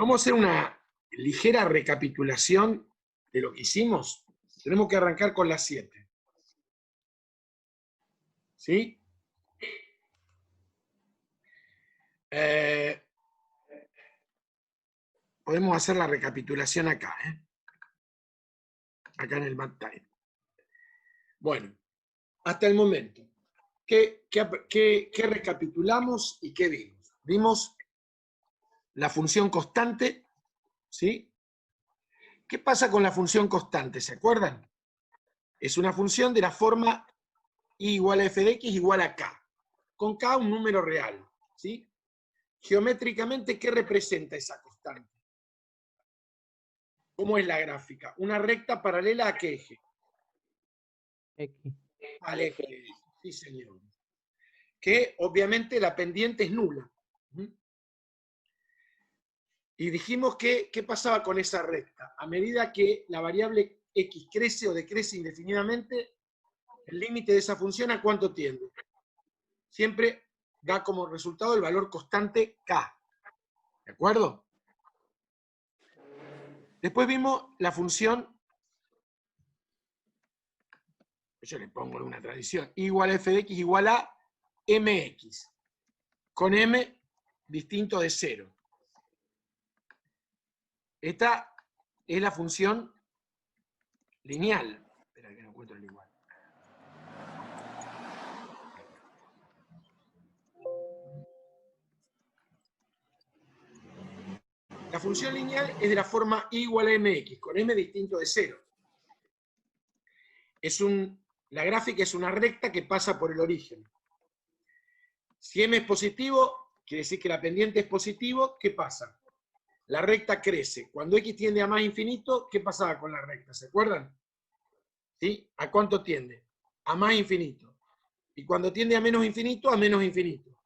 Vamos a hacer una ligera recapitulación de lo que hicimos. Tenemos que arrancar con las 7. ¿Sí? Podemos hacer la recapitulación acá, acá en el MathTime. Bueno, hasta el momento, ¿qué recapitulamos y qué vimos? Vimos la función constante, ¿sí? ¿Qué pasa con la función constante? ¿Se acuerdan? Es una función de la forma y igual a f de x igual a k, con k un número real, ¿sí? Geométricamente, ¿qué representa esa constante? ¿Cómo es la gráfica? Una recta paralela ¿a qué eje? X. Al eje de x, sí señor. Que obviamente la pendiente es nula. Y dijimos que, ¿qué pasaba con esa recta? A medida que la variable x crece o decrece indefinidamente, el límite de esa función ¿a cuánto tiende? Siempre da como resultado el valor constante k. ¿De acuerdo? Después vimos la función, yo le pongo una tradición, igual a f de x igual a mx, con m distinto de 0. Esta es la función lineal. Espera que no encuentro el igual. La función lineal es de la forma y igual a mx, con m distinto de 0. La gráfica es una recta que pasa por el origen. Si m es positivo, quiere decir que la pendiente es positivo, ¿qué pasa? La recta crece. Cuando x tiende a más infinito, ¿qué pasaba con la recta? ¿Se acuerdan? ¿Sí? ¿A cuánto tiende? A más infinito. Y cuando tiende a menos infinito, a menos infinito.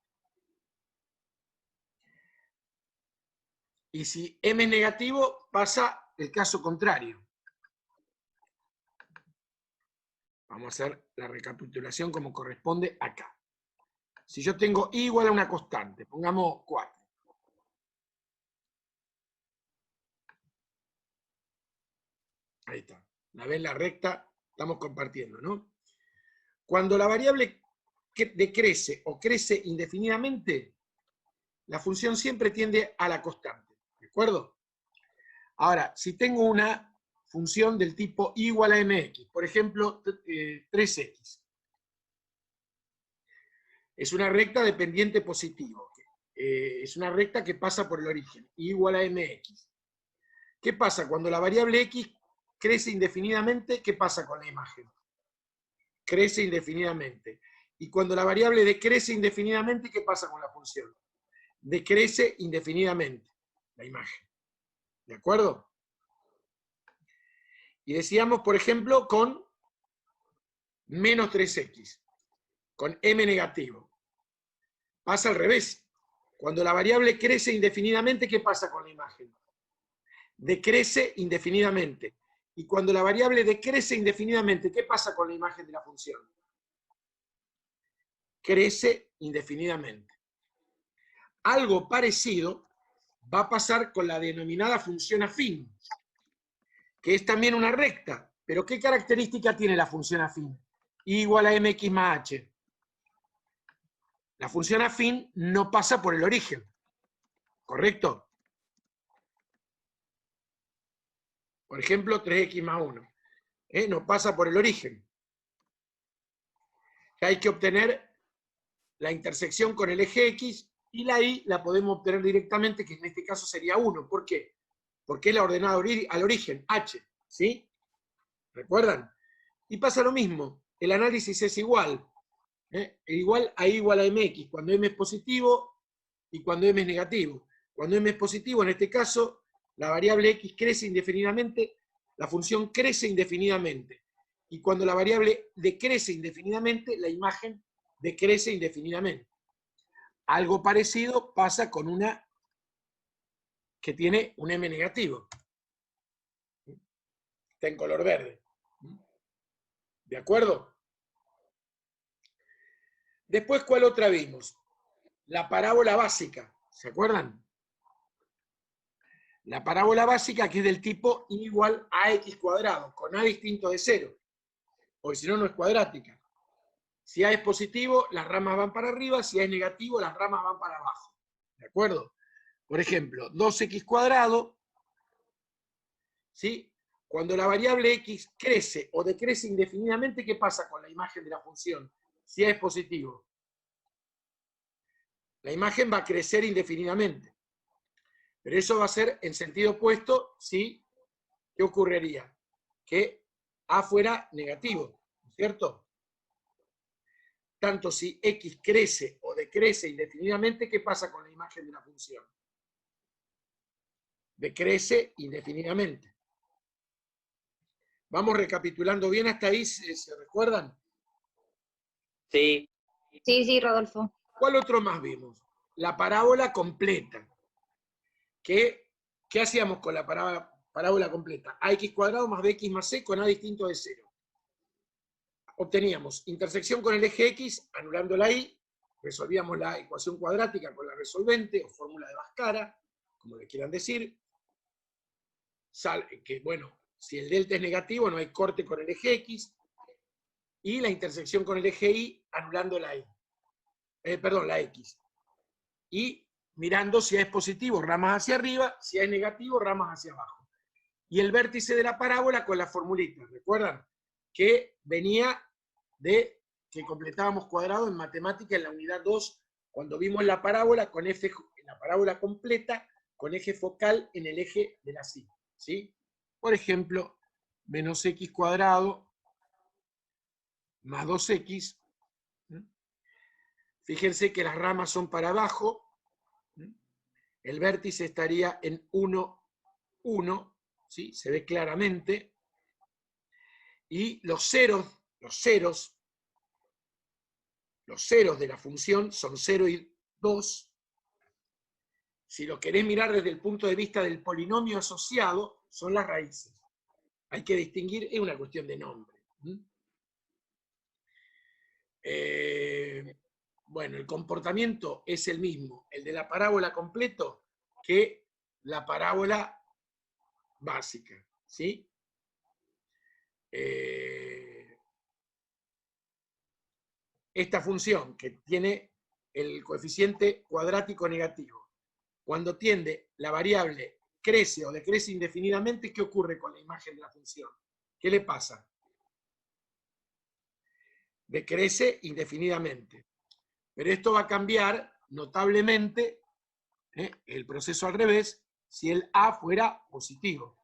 Y si m es negativo, pasa el caso contrario. Vamos a hacer la recapitulación como corresponde acá. Si yo tengo y igual a una constante, pongamos 4. Ahí está. ¿La ven la recta? Estamos compartiendo, ¿no? Cuando la variable decrece o crece indefinidamente, la función siempre tiende a la constante. ¿De acuerdo? Ahora, si tengo una función del tipo igual a mx, por ejemplo, 3x, es una recta de pendiente positivo. Es una recta que pasa por el origen, igual a mx. ¿Qué pasa? Cuando la variable x crece indefinidamente, ¿qué pasa con la imagen? Crece indefinidamente. Y cuando la variable decrece indefinidamente, ¿qué pasa con la función? Decrece indefinidamente la imagen. ¿De acuerdo? Y decíamos, por ejemplo, con menos 3x, con m negativo. Pasa al revés. Cuando la variable crece indefinidamente, ¿qué pasa con la imagen? Decrece indefinidamente. Y cuando la variable decrece indefinidamente, ¿qué pasa con la imagen de la función? Crece indefinidamente. Algo parecido va a pasar con la denominada función afín, que es también una recta. Pero ¿qué característica tiene la función afín? Igual a mx más h. La función afín no pasa por el origen. ¿Correcto? Por ejemplo, 3x más 1. No pasa por el origen. Hay que obtener la intersección con el eje x y la y la podemos obtener directamente, que en este caso sería 1. ¿Por qué? Porque es la ordenada al origen, h. ¿Sí? ¿Recuerdan? Y pasa lo mismo. El análisis es igual. Igual a mx, cuando m es positivo y cuando m es negativo. Cuando m es positivo, en este caso, la variable x crece indefinidamente, la función crece indefinidamente. Y cuando la variable decrece indefinidamente, la imagen decrece indefinidamente. Algo parecido pasa con una que tiene un m negativo. Está en color verde. ¿De acuerdo? Después, ¿cuál otra vimos? La parábola básica. ¿Se acuerdan? La parábola básica, que es del tipo y igual a x cuadrado, con a distinto de 0, porque si no, no es cuadrática. Si a es positivo, las ramas van para arriba, si a es negativo, las ramas van para abajo. ¿De acuerdo? Por ejemplo, 2x cuadrado, ¿sí? Cuando la variable x crece o decrece indefinidamente, ¿qué pasa con la imagen de la función? Si a es positivo. La imagen va a crecer indefinidamente. Pero eso va a ser en sentido opuesto, ¿sí? ¿Qué ocurriría? Que a fuera negativo, ¿cierto? Tanto si x crece o decrece indefinidamente, ¿qué pasa con la imagen de la función? Decrece indefinidamente. Vamos recapitulando bien hasta ahí, ¿se recuerdan? Sí. Sí, Rodolfo. ¿Cuál otro más vimos? La parábola completa. ¿Qué hacíamos con la parábola completa? Ax cuadrado más bx más c con a distinto de 0. Obteníamos intersección con el eje x, anulando la y, resolvíamos la ecuación cuadrática con la resolvente o fórmula de Bhaskara, como le quieran decir. Que, bueno, si el delta es negativo, no hay corte con el eje x. Y la intersección con el eje y, anulando la y. La x. Y mirando si A es positivo, ramas hacia arriba, si A es negativo, ramas hacia abajo. Y el vértice de la parábola con la formulita, ¿recuerdan? Que venía de que completábamos cuadrado en matemática en la unidad 2, cuando vimos la parábola con eje, la parábola completa con eje focal en el eje de la sí, ¿sí? Por ejemplo, menos x cuadrado más 2x. Fíjense que las ramas son para abajo. El vértice estaría en 1, 1, ¿sí? Se ve claramente. Y los ceros de la función son 0 y 2. Si lo querés mirar desde el punto de vista del polinomio asociado, son las raíces. Hay que distinguir, es una cuestión de nombre. Bueno, el comportamiento es el mismo, el de la parábola completo, que la parábola básica, ¿sí? Esta función que tiene el coeficiente cuadrático negativo, cuando tiende la variable crece o decrece indefinidamente, ¿qué ocurre con la imagen de la función? ¿Qué le pasa? Decrece indefinidamente. Pero esto va a cambiar notablemente, el proceso al revés, si el A fuera positivo.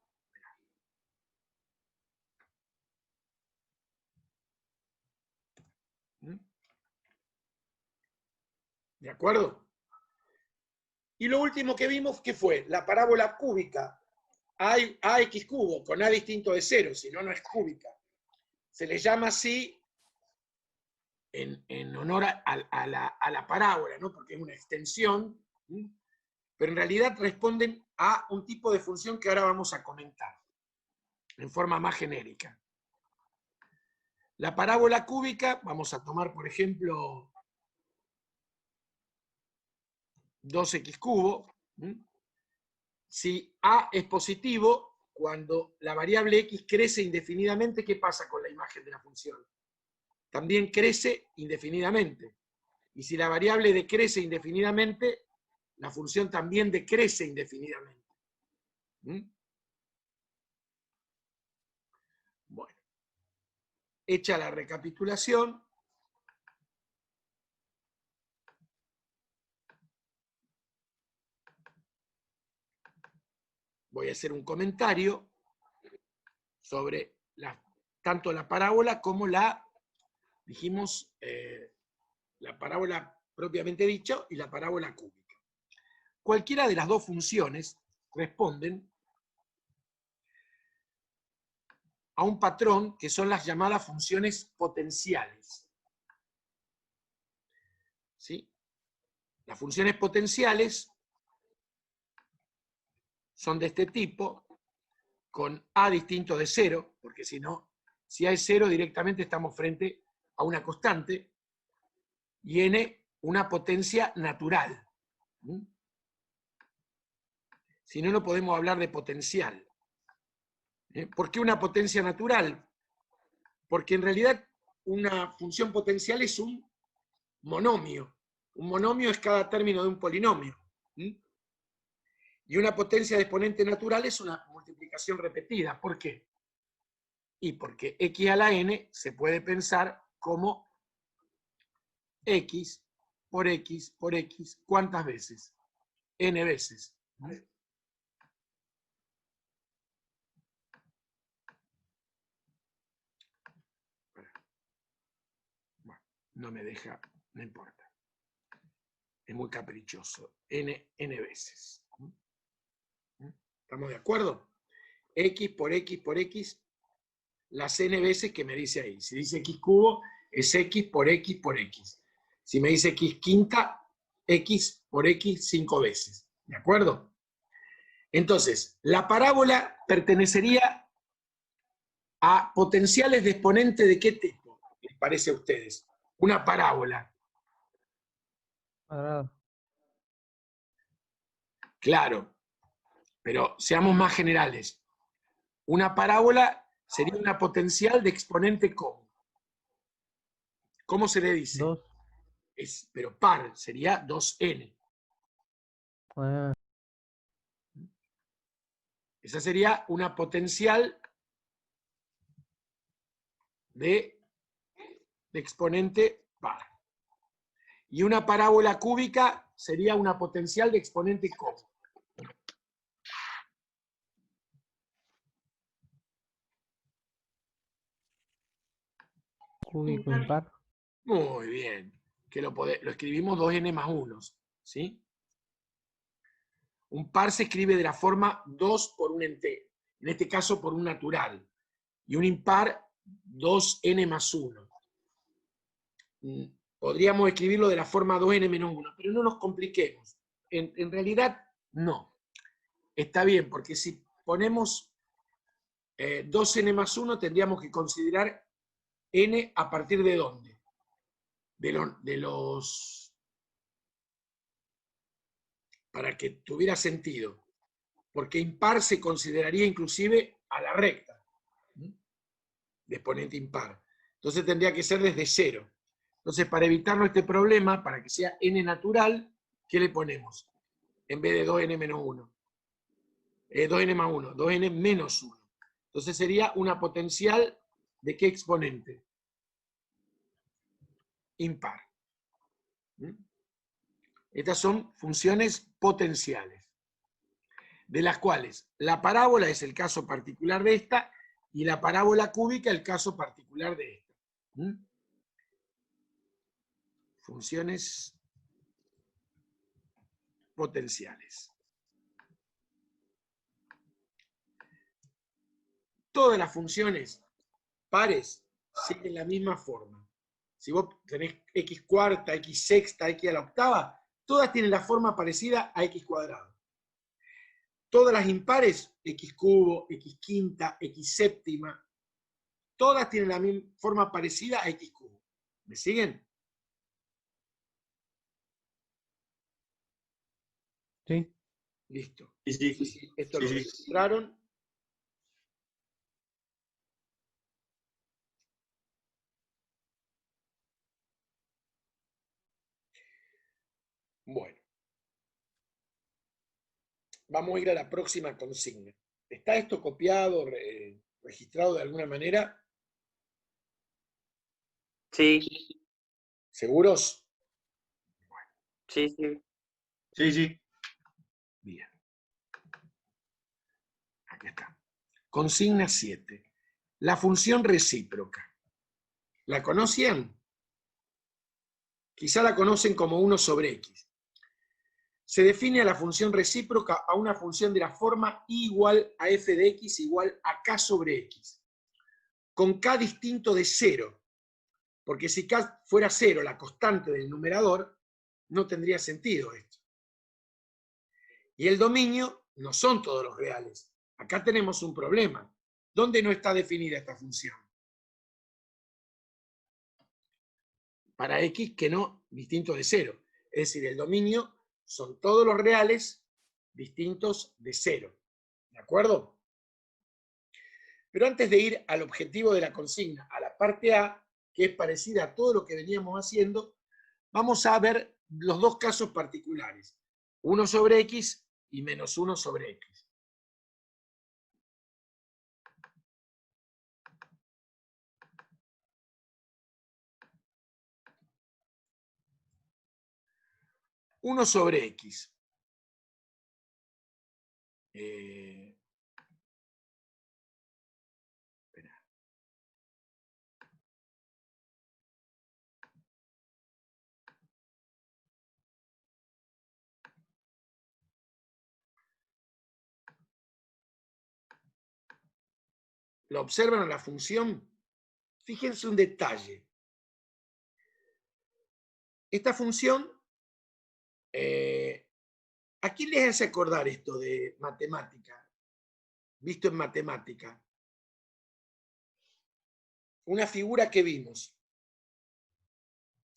¿De acuerdo? Y lo último que vimos, ¿qué fue? La parábola cúbica, ax cubo, con a distinto de 0, si no, no es cúbica. Se le llama así en honor a la parábola, ¿no? Porque es una extensión, pero en realidad responden a un tipo de función que ahora vamos a comentar, en forma más genérica. La parábola cúbica, vamos a tomar, por ejemplo, 2x cubo. Si a es positivo, cuando la variable x crece indefinidamente, ¿qué pasa con la imagen de la función? También crece indefinidamente. Y si la variable decrece indefinidamente, la función también decrece indefinidamente. Bueno, hecha la recapitulación, voy a hacer un comentario sobre tanto la parábola como dijimos, la parábola propiamente dicha y la parábola cúbica. Cualquiera de las dos funciones responden a un patrón que son las llamadas funciones potenciales. ¿Sí? Las funciones potenciales son de este tipo, con a distinto de 0, porque si no, si a es 0, directamente estamos frente a una constante, y n una potencia natural. Si no, no podemos hablar de potencial. ¿Por qué una potencia natural? Porque en realidad una función potencial es un monomio. Un monomio es cada término de un polinomio. Y una potencia de exponente natural es una multiplicación repetida. ¿Por qué? Y porque x a la n se puede pensar como x por x por x. ¿Cuántas veces? N veces. Bueno, no me deja, no importa. Es muy caprichoso. N veces. ¿Estamos de acuerdo? X por x por x, las n veces que me dice ahí. Si dice x cubo, es x por x por x. Si me dice x quinta, x por x 5 veces. ¿De acuerdo? Entonces, la parábola pertenecería a potenciales de exponente de qué tipo, les parece a ustedes. Una parábola. Cuadrado. Claro, pero seamos más generales. Una parábola sería una potencial de exponente ¿cómo? ¿Cómo se le dice? 2. Pero par, sería 2n. Ah, Esa sería una potencial de exponente par. Y una parábola cúbica sería una potencial de exponente ¿cómo? cúbico impar. Muy bien. Que lo escribimos 2n más 1. ¿Sí? Un par se escribe de la forma 2 por un entero. En este caso por un natural. Y un impar 2n más 1. Podríamos escribirlo de la forma 2n menos 1, pero no nos compliquemos. En realidad, no. Está bien, porque si ponemos 2n más 1, tendríamos que considerar n a partir de dónde? De los... Para que tuviera sentido. Porque impar se consideraría inclusive a la recta. De exponente impar. Entonces tendría que ser desde 0. Entonces, para evitarnos este problema, para que sea n natural, ¿qué le ponemos? En vez de 2n menos 1. 2n más 1, 2n menos 1. Entonces sería una potencial de qué exponente? Impar. Estas son funciones potenciales, de las cuales la parábola es el caso particular de esta y la parábola cúbica el caso particular de esta. Funciones potenciales. Todas las funciones pares siguen la misma forma. Si vos tenés x cuarta, x sexta, x a la octava, todas tienen la forma parecida a x cuadrado. Todas las impares, x cubo, x quinta, x séptima, todas tienen la misma forma parecida a x cubo. ¿Me siguen? Sí. Listo. Sí. Esto lo registraron. Bueno. Vamos a ir a la próxima consigna. ¿Está esto copiado, registrado de alguna manera? Sí, ¿Seguros? sí, sí. Sí. Bien. Aquí está. Consigna 7. La función recíproca. ¿La conocían? Quizá la conocen como 1 sobre x. Se define a la función recíproca a una función de la forma y igual a f de x igual a k sobre x, con k distinto de 0, porque si k fuera 0, la constante del numerador, no tendría sentido esto. Y el dominio no son todos los reales. Acá tenemos un problema. ¿Dónde no está definida esta función? Para x que no distinto de 0. Es decir, el dominio son todos los reales distintos de 0. ¿De acuerdo? Pero antes de ir al objetivo de la consigna, a la parte A, que es parecida a todo lo que veníamos haciendo, vamos a ver los dos casos particulares, 1 sobre x y menos 1 sobre x. Uno sobre x. ¿Lo observan a la función? Fíjense un detalle. Esta función, ¿a quién les hace acordar esto de matemática? Visto en matemática. Una figura que vimos.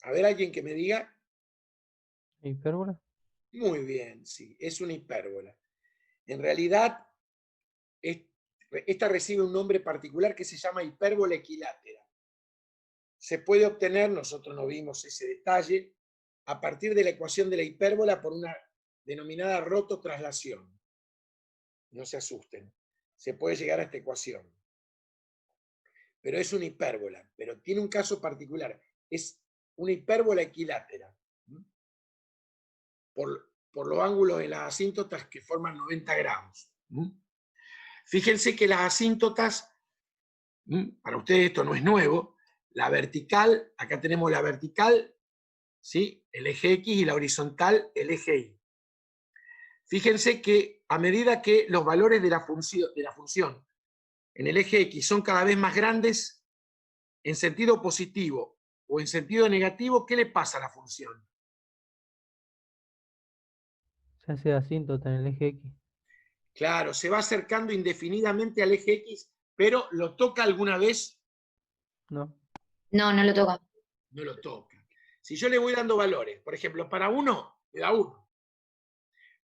A ver, alguien que me diga. ¿Hipérbola? Muy bien, sí, es una hipérbola. En realidad, esta recibe un nombre particular que se llama hipérbola equilátera. Se puede obtener, nosotros no vimos ese detalle, a partir de la ecuación de la hipérbola por una denominada rototraslación. No se asusten. Se puede llegar a esta ecuación. Pero es una hipérbola, pero tiene un caso particular. Es una hipérbola equilátera. Por los ángulos de las asíntotas que forman 90 grados. Fíjense que las asíntotas, para ustedes esto no es nuevo, la vertical, acá tenemos la vertical, ¿sí? El eje X, y la horizontal, el eje Y. Fíjense que a medida que los valores de la función en el eje X son cada vez más grandes, en sentido positivo o en sentido negativo, ¿qué le pasa a la función? Se hace asíntota en el eje X. Claro, se va acercando indefinidamente al eje X, pero ¿lo toca alguna vez? No. No, no lo toca. No lo toca. Si yo le voy dando valores, por ejemplo, para 1, me da 1.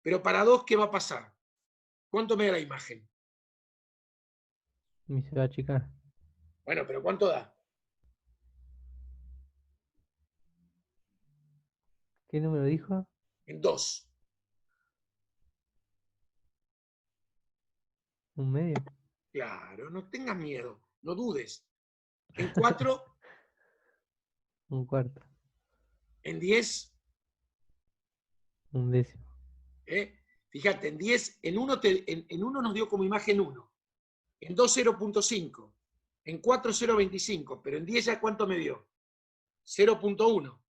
Pero para 2, ¿qué va a pasar? ¿Cuánto me da la imagen? Y se va a achicar. Bueno, pero ¿cuánto da? ¿Qué número dijo? En 2. ¿Un medio? Claro, no tengas miedo, no dudes. En 4, Un cuarto. en 10, Un décimo. fíjate, en 10, en 1 nos dio como imagen 1. En 2, 0.5. En 4, 0.25. Pero en 10 ya ¿cuánto me dio? 0.1.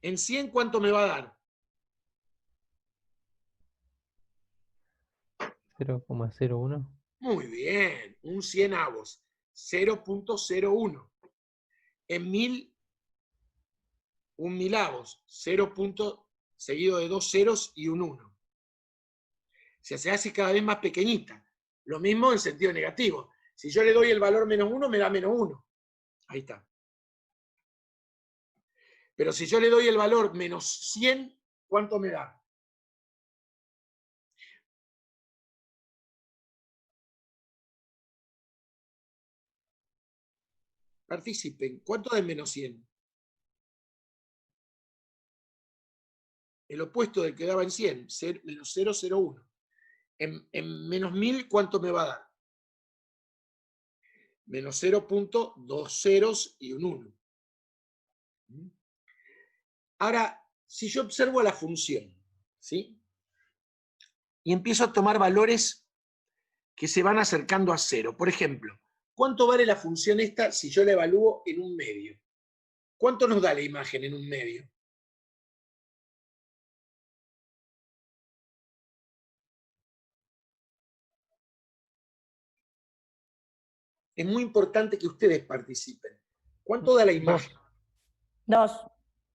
En 100, ¿cuánto me va a dar? 0,01. Muy bien, un 100 avos. 0.01. En 1000, un milavos. 0. Seguido de 2 ceros y un 1. O sea, se hace cada vez más pequeñita. Lo mismo en sentido negativo. Si yo le doy el valor menos 1, me da menos 1. Ahí está. Pero si yo le doy el valor menos 100, ¿cuánto me da? Participen. ¿Cuánto da en menos 100? El opuesto del que daba en 100, menos 0,01. En menos 1000, ¿cuánto me va a dar? Menos 0.2 ceros y un 1. Ahora, si yo observo la función, ¿sí? Y empiezo a tomar valores que se van acercando a 0. Por ejemplo, ¿cuánto vale la función esta si yo la evalúo en un medio? ¿Cuánto nos da la imagen en un medio? Es muy importante que ustedes participen. ¿Cuánto da la imagen? 2.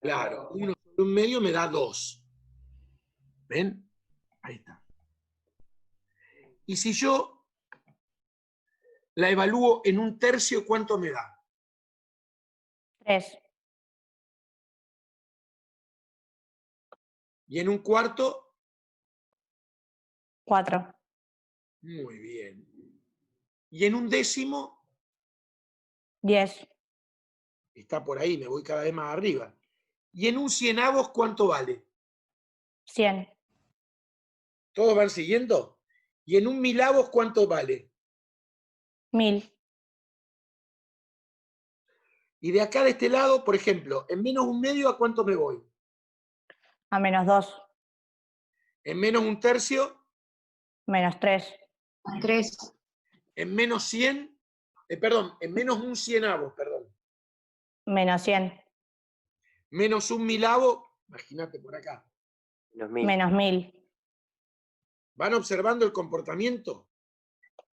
Claro, 1 sobre un medio me da 2. ¿Ven? Ahí está. Y si yo la evalúo en un tercio, ¿cuánto me da? 3. Y en un cuarto, 4. Muy bien. Y en un décimo, 10. está por ahí, me voy cada vez más arriba. Y en un cienavos, ¿cuánto vale? 100. ¿Todos van siguiendo? Y en un milavos, ¿cuánto vale? 1000. Y de acá de este lado, por ejemplo, en menos un medio, ¿a cuánto me voy? A menos 2. En menos un tercio, Menos 3. 3. en menos 100, perdón, en menos un cienavo, perdón. Menos 100. Menos un milavo, imagínate por acá. Los 1000. Menos 1000. ¿Van observando el comportamiento?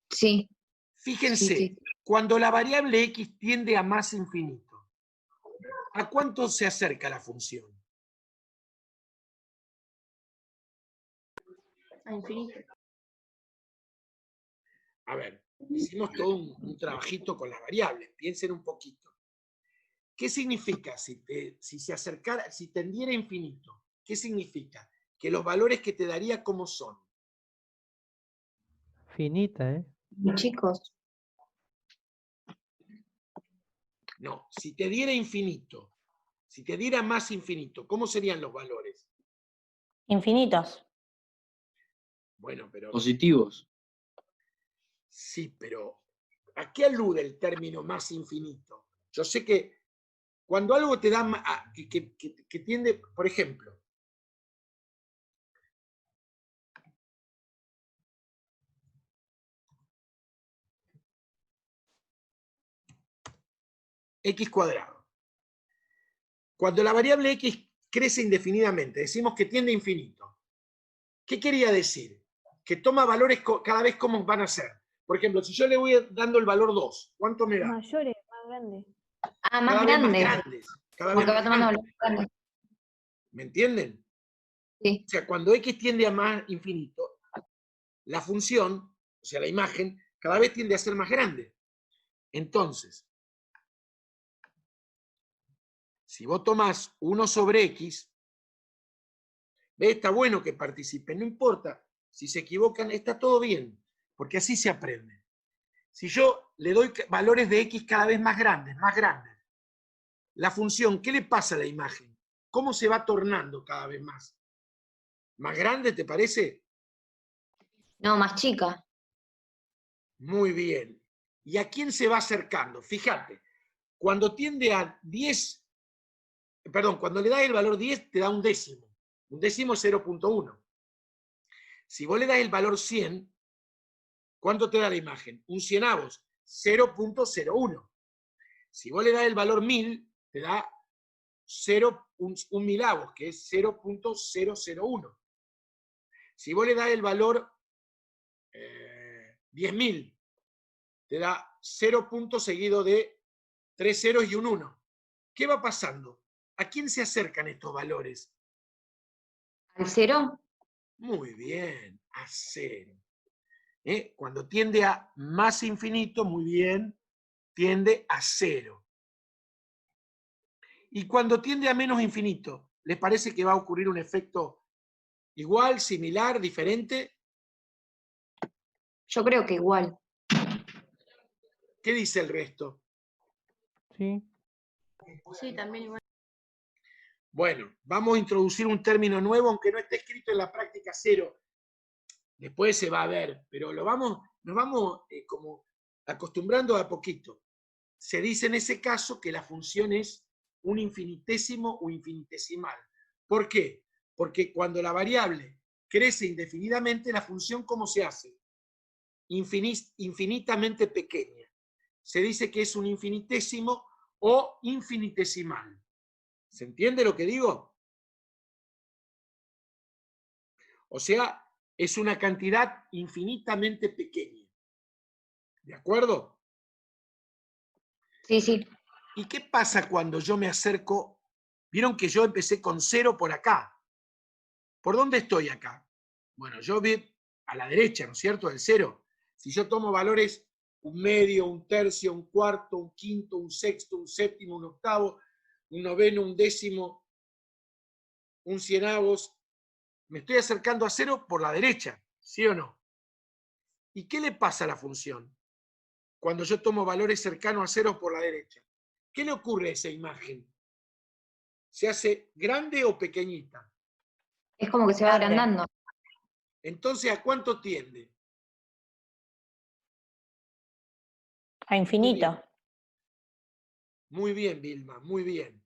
Sí. Fíjense, Sí. cuando la variable x tiende a más infinito, ¿a cuánto se acerca la función? A infinito. A ver, hicimos todo un trabajito con las variables, piensen un poquito. ¿Qué significa si se acercara, si tendiera a infinito? ¿Qué significa? Que los valores que te daría, ¿cómo son? Finita, ¿eh? Chicos. No, si te diera infinito, si te diera más infinito, ¿cómo serían los valores? Infinitos. Bueno, pero... Positivos. Sí, pero ¿a qué alude el término más infinito? Yo sé que cuando algo te da, que tiende, por ejemplo, x cuadrado. Cuando la variable x crece indefinidamente, decimos que tiende a infinito. ¿Qué quería decir? Que toma valores cada vez como van a ser. Por ejemplo, si yo le voy dando el valor 2, ¿cuánto me da? Mayores, más grandes. Ah, más Cada vez más grande. grandes. Cada vez Porque va más tomando grandes. valores grandes. ¿Me entienden? Sí. O sea, cuando x tiende a más infinito, la función, o sea, la imagen, cada vez tiende a ser más grande. Entonces, si vos tomás 1 sobre x, ¿ves? Está bueno que participen, no importa. Si se equivocan, está todo bien, porque así se aprende. Si yo le doy valores de x cada vez más grandes, la función, ¿qué le pasa a la imagen? ¿Cómo se va tornando cada vez más? ¿Más grande, te parece? No, más chica. Muy bien. ¿Y a quién se va acercando? Fíjate, cuando tiende a 10, perdón, cuando le das el valor 10, te da un décimo. Un décimo es 0.1. Si vos le das el valor 100, ¿cuánto te da la imagen? Un cienavos, 0.01. Si vos le das el valor 1000, te da un milavos, que es 0.001. Si vos le das el valor 10.000, te da 0 puntos seguido de 3 ceros y un 1. ¿Qué va pasando? ¿A quién se acercan estos valores? ¿Al 0? Muy bien, a 0. Cuando tiende a más infinito, muy bien, tiende a 0. Y cuando tiende a menos infinito, ¿les parece que va a ocurrir un efecto igual, similar, diferente? Yo creo que igual. ¿Qué dice el resto? Sí. Sí, también igual. Bueno, vamos a introducir un término nuevo, aunque no esté escrito en la práctica 0. Después se va a ver, pero nos vamos como acostumbrando a poquito. Se dice en ese caso que la función es un infinitésimo o infinitesimal. ¿Por qué? Porque cuando la variable crece indefinidamente, la función, ¿cómo se hace? Infinitamente pequeña. Se dice que es un infinitésimo o infinitesimal. ¿Se entiende lo que digo? O sea, es una cantidad infinitamente pequeña. ¿De acuerdo? Sí, sí. ¿Y qué pasa cuando yo me acerco? Vieron que yo empecé con 0 por acá. ¿Por dónde estoy acá? Bueno, yo vi a la derecha, ¿no es cierto?, del 0. Si yo tomo valores un medio, un tercio, un cuarto, un quinto, un sexto, un séptimo, un octavo, un noveno, un décimo, un cienavos, me estoy acercando a 0 por la derecha. ¿Sí o no? ¿Y qué le pasa a la función cuando yo tomo valores cercanos a cero por la derecha? ¿Qué le ocurre a esa imagen? ¿Se hace grande o pequeñita? Es como que se va Grande. agrandando. Entonces, ¿a cuánto tiende? A infinito. Muy bien, Vilma, muy bien.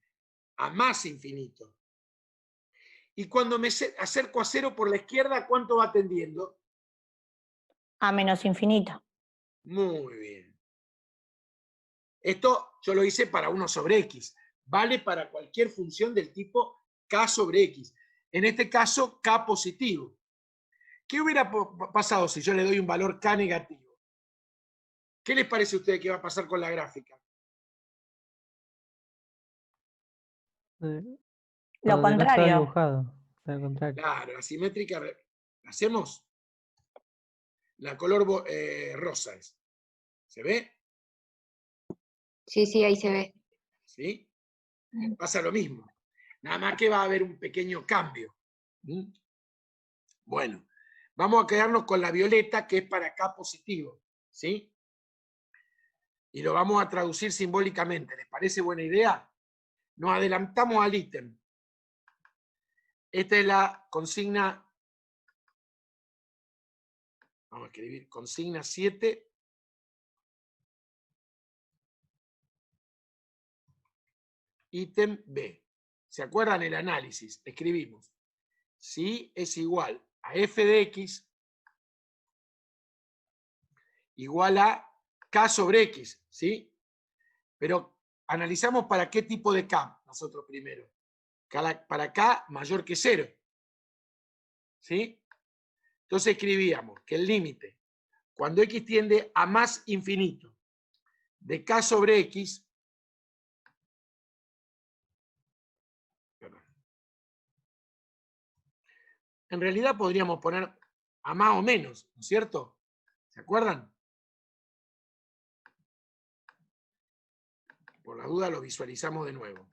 A más infinito. Y cuando me acerco a cero por la izquierda, ¿cuánto va tendiendo? A menos infinito. Muy bien. Esto yo lo hice para 1 sobre x. Vale para cualquier función del tipo k sobre x. En este caso, k positivo. ¿Qué hubiera pasado si yo le doy un valor k negativo? ¿Qué les parece a ustedes que va a pasar con la gráfica? Lo Lo de no está contrario. dibujado. Al contrario. Claro, la simétrica. ¿Hacemos? La color rosa es. ¿Se ve? Sí, sí, ahí se ve. ¿Sí? Pasa lo mismo. Nada más que va a haber un pequeño cambio. ¿Mm? Bueno, vamos a quedarnos con la violeta, que es para K positivo. ¿Sí? Y lo vamos a traducir simbólicamente. ¿Les parece buena idea? Nos adelantamos al ítem. Esta es la consigna. Vamos a escribir consigna 7. Ítem B. ¿Se acuerdan el análisis? Escribimos. Si es igual a f de x igual a k sobre x, ¿sí? Pero analizamos para qué tipo de k nosotros primero. Para k mayor que 0. ¿Sí? Entonces escribíamos que el límite, cuando x tiende a más infinito, de k sobre x, en realidad podríamos poner a más o menos, ¿no es cierto? ¿Se acuerdan? Por la duda lo visualizamos de nuevo.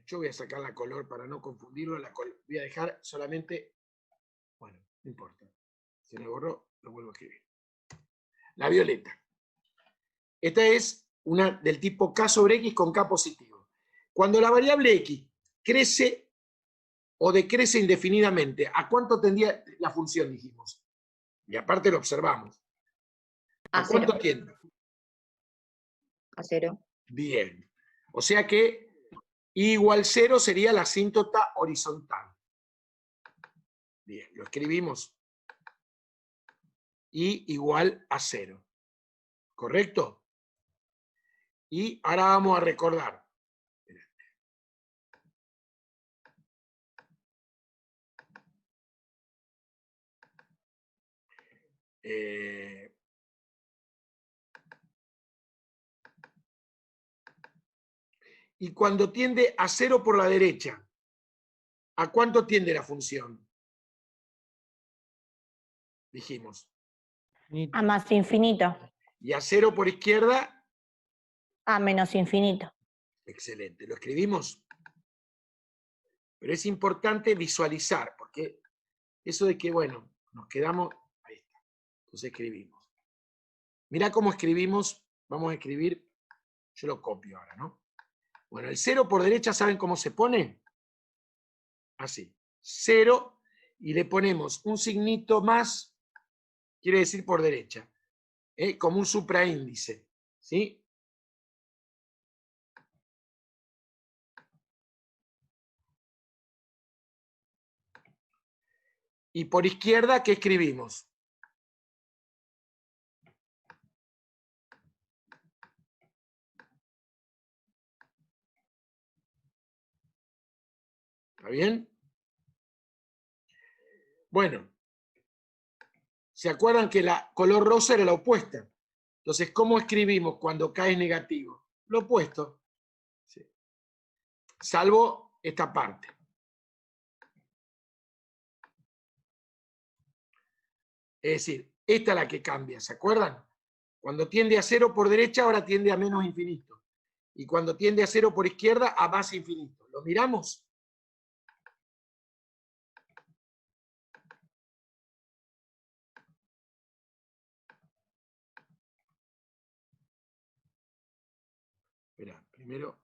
Yo voy a sacar la color para no confundirlo. Voy a dejar solamente, bueno, no importa. Se me borró, lo vuelvo a escribir. La violeta. Esta es una del tipo k sobre x con k positivo. Cuando la variable x crece o decrece indefinidamente, ¿a cuánto tendría la función, dijimos? Y aparte lo observamos. ¿A A cuánto 0. tiende? A 0. Bien. O sea que y igual 0 sería la asíntota horizontal. Bien, lo escribimos. Y igual a 0. ¿Correcto? Y ahora vamos a recordar. Y cuando tiende a 0 por la derecha, ¿a cuánto tiende la función? Dijimos. Infinito. A más infinito. Y a 0 por izquierda, A menos infinito. excelente. ¿Lo escribimos? Pero es importante visualizar, porque eso de que, bueno, nos quedamos, ahí está. Entonces escribimos. Mirá cómo escribimos, vamos a escribir, yo lo copio ahora, ¿no? Bueno, el 0 por derecha, ¿saben cómo se pone? Así, 0, y le ponemos un signito más, quiere decir por derecha, como un supraíndice, ¿sí? Y por izquierda, ¿qué escribimos? ¿Está bien? Bueno, ¿se acuerdan que la color rosa era la opuesta? Entonces, ¿cómo escribimos cuando K es negativo? Lo opuesto. Sí. Salvo esta parte. Es decir, esta es la que cambia, ¿se acuerdan? Cuando tiende a 0 por derecha, ahora tiende a menos infinito. Y cuando tiende a 0 por izquierda, a más infinito. ¿Lo miramos? Espera, primero.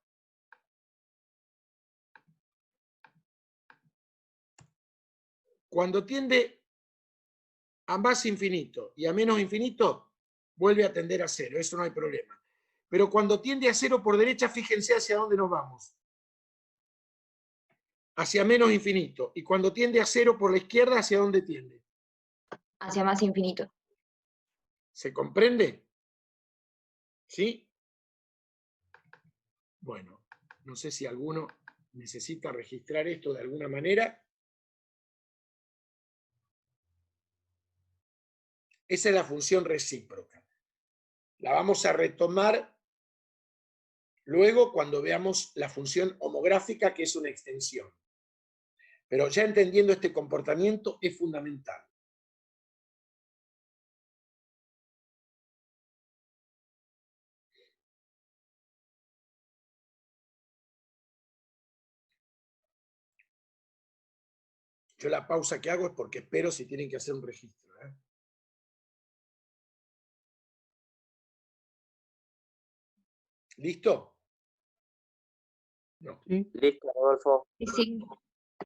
Cuando tiende a más infinito y a menos infinito, vuelve a tender a cero, eso no hay problema. Pero cuando tiende a cero por derecha, fíjense hacia dónde nos vamos. Hacia menos infinito. Y cuando tiende a cero por la izquierda, ¿hacia dónde tiende? Hacia más infinito. ¿Se comprende? ¿Sí? Bueno, no sé si alguno necesita registrar esto de alguna manera. Esa es la función recíproca. La vamos a retomar luego cuando veamos la función homográfica, que es una extensión. Pero ya entendiendo este comportamiento es fundamental. Yo la pausa que hago es porque espero si tienen que hacer un registro. ¿Listo? No, Sí. Listo, Rodolfo. Sí, sí.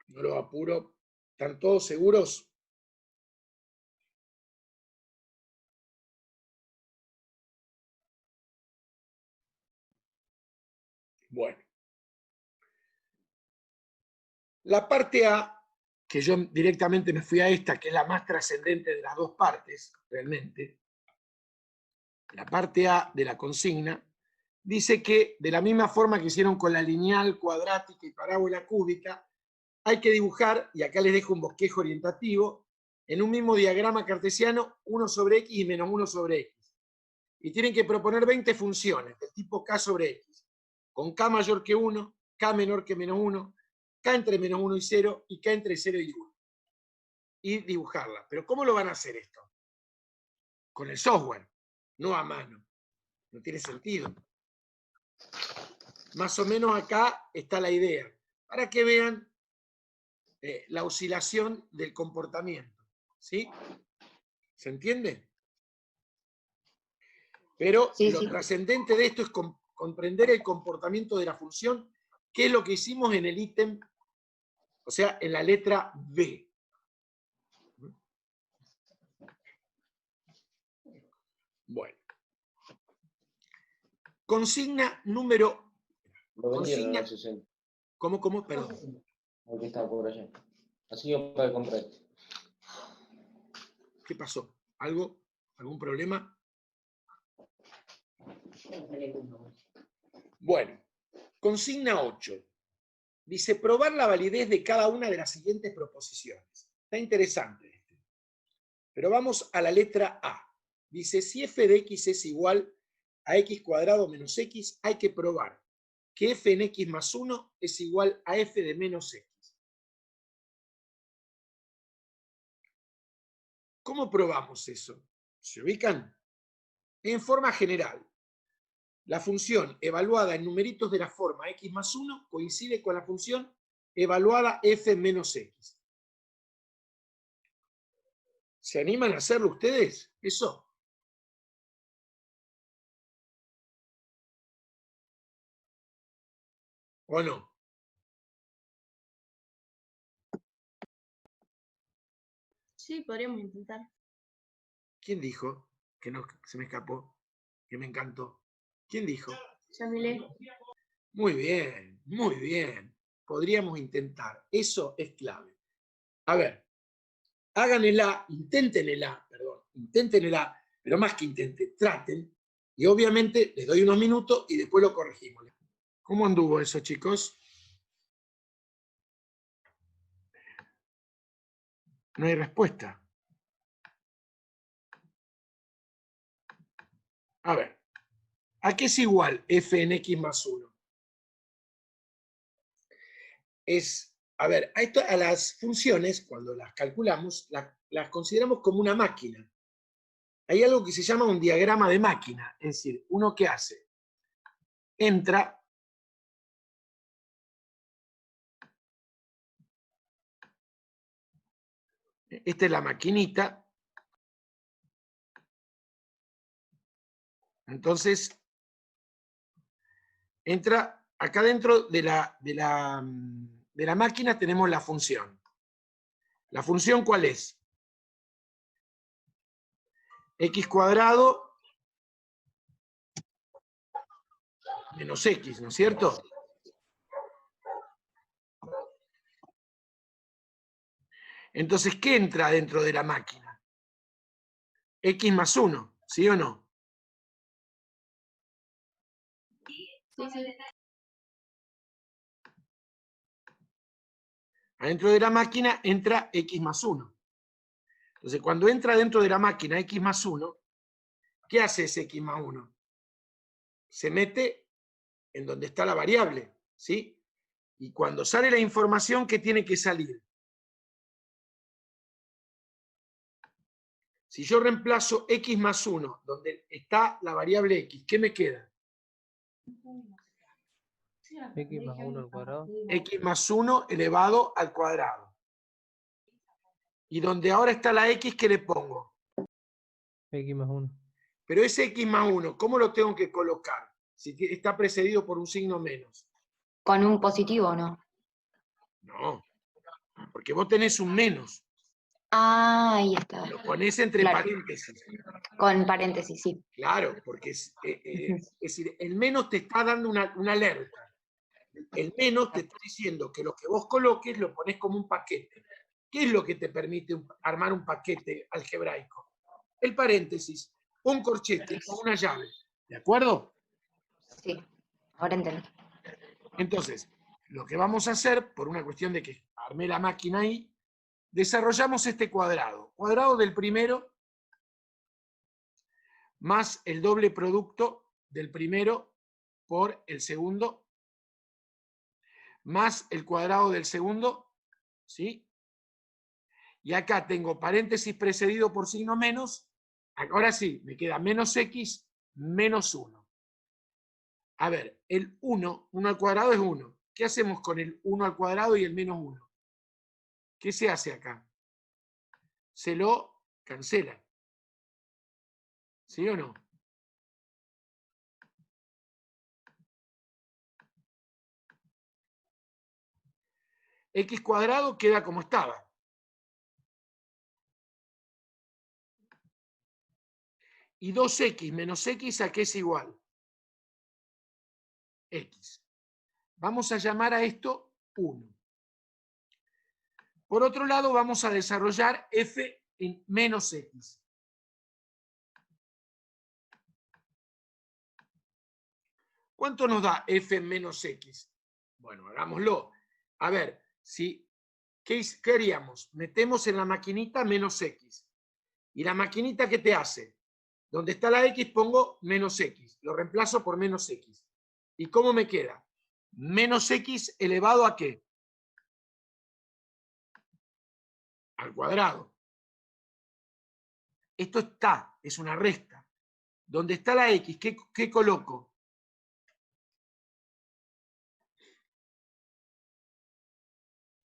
no los apuro. ¿Están todos seguros? Bueno. La parte A, que yo directamente me fui a esta, que es la más trascendente de las dos partes, realmente. La parte A de la consigna dice que de la misma forma que hicieron con la lineal, cuadrática y parábola cúbica, hay que dibujar, y acá les dejo un bosquejo orientativo, en un mismo diagrama cartesiano 1 sobre x y menos 1 sobre x. Y tienen que proponer 20 funciones del tipo k sobre x, con k mayor que 1, k menor que menos 1, k entre menos 1 y 0 y k entre 0 y 1. Y dibujarla. ¿Pero cómo lo van a hacer esto? Con el software, no a mano. No tiene sentido. Más o menos acá está la idea, para que vean la oscilación del comportamiento. ¿Sí? ¿Se entiende? Pero Sí, lo sí. trascendente de esto es comprender el comportamiento de la función, que es lo que hicimos en el ítem, o sea, en la letra B. Bueno. Consigna número... Lo vendieron Consigna... a los 60. ¿Cómo? Perdón. Porque estaba por allá. Así yo puedo comprar. ¿Qué pasó? ¿Algo? ¿Algún problema? Bueno, consigna 8. Dice, probar la validez de cada una de las siguientes proposiciones. Está interesante este. Pero vamos a la letra A. Dice, si f de x es igual a x cuadrado menos x, hay que probar que f en x más 1 es igual a f de menos x. ¿Cómo probamos eso? ¿Se ubican? En forma general, la función evaluada en numeritos de la forma x más 1 coincide con la función evaluada f menos x. ¿Se animan a hacerlo ustedes? ¿Eso? ¿O no? Sí, podríamos intentar. ¿Quién dijo? Que no, se me escapó, que me encantó. ¿Quién dijo? Yamile. Muy bien, muy bien. Podríamos intentar. Eso es clave. A ver, háganela, inténtenela, pero más que intenten, traten. Y obviamente les doy unos minutos y después lo corregimos. ¿Cómo anduvo eso, chicos? No hay respuesta. A ver, ¿a qué es igual f en x más 1? A ver, a las funciones, cuando las calculamos, las consideramos como una máquina. Hay algo que se llama un diagrama de máquina, es decir, uno que hace, entra, esta es la maquinita, entonces entra acá dentro de la máquina tenemos la función. ¿La función cuál es? X cuadrado menos X, ¿no es cierto? Entonces, ¿qué entra dentro de la máquina? X más 1, ¿sí o no? Sí, sí. Adentro de la máquina entra X más 1. Entonces, cuando entra dentro de la máquina X más 1, ¿qué hace ese X más 1? Se mete en donde está la variable, ¿sí? Y cuando sale la información, ¿qué tiene que salir? Si yo reemplazo X más 1, donde está la variable X, ¿qué me queda? X más 1 al cuadrado. X más 1 elevado al cuadrado. Y donde ahora está la X, ¿qué le pongo? X más 1. Pero ese X más 1, ¿cómo lo tengo que colocar? Si está precedido por un signo menos. Con un positivo, ¿no? No, porque vos tenés un menos. Ah, ahí está. Lo ponés entre Claro. paréntesis. Con paréntesis, sí. Claro, porque es decir, el menos te está dando una alerta. El menos te está diciendo que lo que vos coloques lo ponés como un paquete. ¿Qué es lo que te permite armar un paquete algebraico? El paréntesis, un corchete, como una llave. ¿De acuerdo? Sí, ahora entendí. Entonces, lo que vamos a hacer, por una cuestión de que armé la máquina ahí, desarrollamos este cuadrado. Cuadrado del primero más el doble producto del primero por el segundo, más el cuadrado del segundo, ¿sí? Y acá tengo paréntesis precedido por signo menos. Ahora sí, me queda menos X menos 1. A ver, el 1 al cuadrado es 1. ¿Qué hacemos con el 1 al cuadrado y el menos 1? ¿Qué se hace acá? Se lo cancela. ¿Sí o no? X cuadrado queda como estaba. Y 2X menos X, ¿a qué es igual? X. Vamos a llamar a esto 1. Por otro lado, vamos a desarrollar f en menos X. ¿Cuánto nos da f en menos X? Bueno, hagámoslo. A ver, ¿qué haríamos? Metemos en la maquinita menos X. ¿Y la maquinita qué te hace? Donde está la X pongo menos X. Lo reemplazo por menos X. ¿Y cómo me queda? Menos X elevado ¿a qué? Al cuadrado. Esto es una resta. Donde está la X, ¿qué coloco?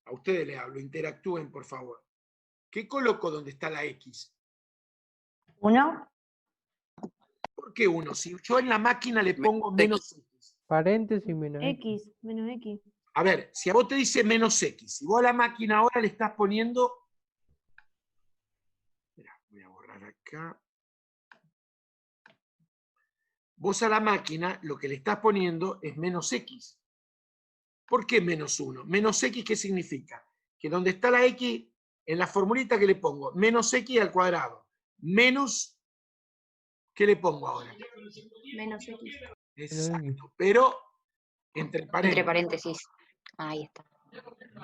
A ustedes les hablo, interactúen, por favor. ¿Qué coloco donde está la X? 1. ¿Por qué 1? Si yo en la máquina le pongo menos X. Paréntesis menos X, menos X. A ver, si a vos te dice menos X, si vos a la máquina ahora le estás poniendo... Mirá, voy a borrar acá. Vos a la máquina lo que le estás poniendo es menos X. ¿Por qué menos 1? Menos X, ¿qué significa? Que donde está la X, en la formulita que le pongo, menos X al cuadrado, menos, ¿qué le pongo ahora? Menos X. Exacto, pero entre paréntesis. Entre paréntesis. Ahí está.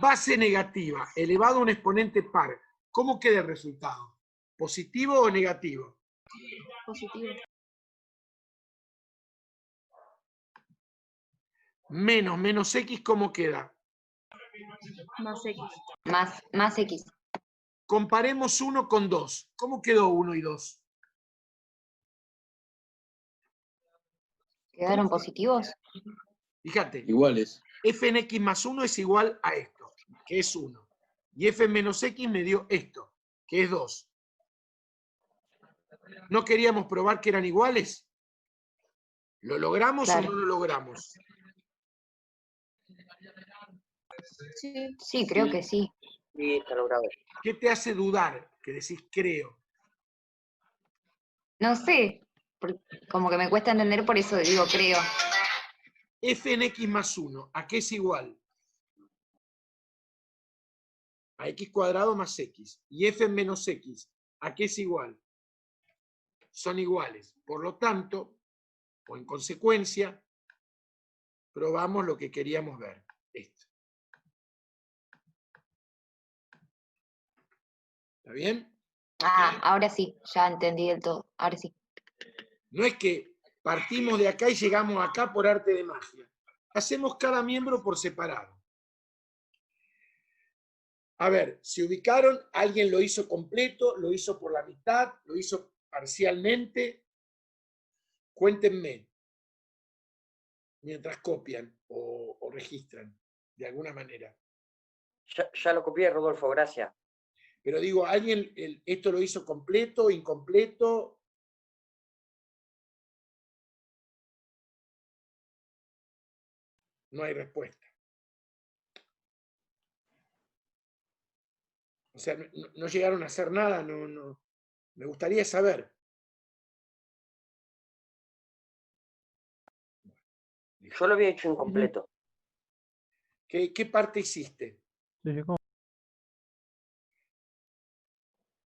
Base negativa elevado a un exponente par. ¿Cómo queda el resultado? ¿Positivo o negativo? Positivo. Menos X, ¿cómo queda? Más X. Más X. Comparemos 1 con 2. ¿Cómo quedó 1 y 2? ¿Quedaron positivos? Fíjate, Iguales. f en x más 1 es igual a esto, que es 1. Y f en menos x me dio esto, que es 2. ¿No queríamos probar que eran iguales? ¿Lo logramos Claro. o no lo logramos? Sí. Sí, creo que sí. Sí, está logrado. ¿Qué te hace dudar? Que decís creo. No sé, como que me cuesta entender, por eso digo creo. F en x más 1, ¿a qué es igual? A x cuadrado más x. Y f en menos x, ¿a qué es igual? Son iguales. Por lo tanto, o en consecuencia, probamos lo que queríamos ver. Esto. ¿Está bien? Ah, ahora sí, ya entendí del todo. Ahora sí. No es que partimos de acá y llegamos acá por arte de magia. Hacemos cada miembro por separado. A ver, ¿se ubicaron? ¿Alguien lo hizo completo? ¿Lo hizo por la mitad? ¿Lo hizo parcialmente? Cuéntenme. Mientras copian o registran, de alguna manera. Ya lo copié, Rodolfo, gracias. Pero digo, ¿alguien esto lo hizo completo, incompleto? No hay respuesta. O sea, no llegaron a hacer nada, no. Me gustaría saber. Yo lo había hecho incompleto. ¿Qué parte hiciste? Sí, ¿cómo?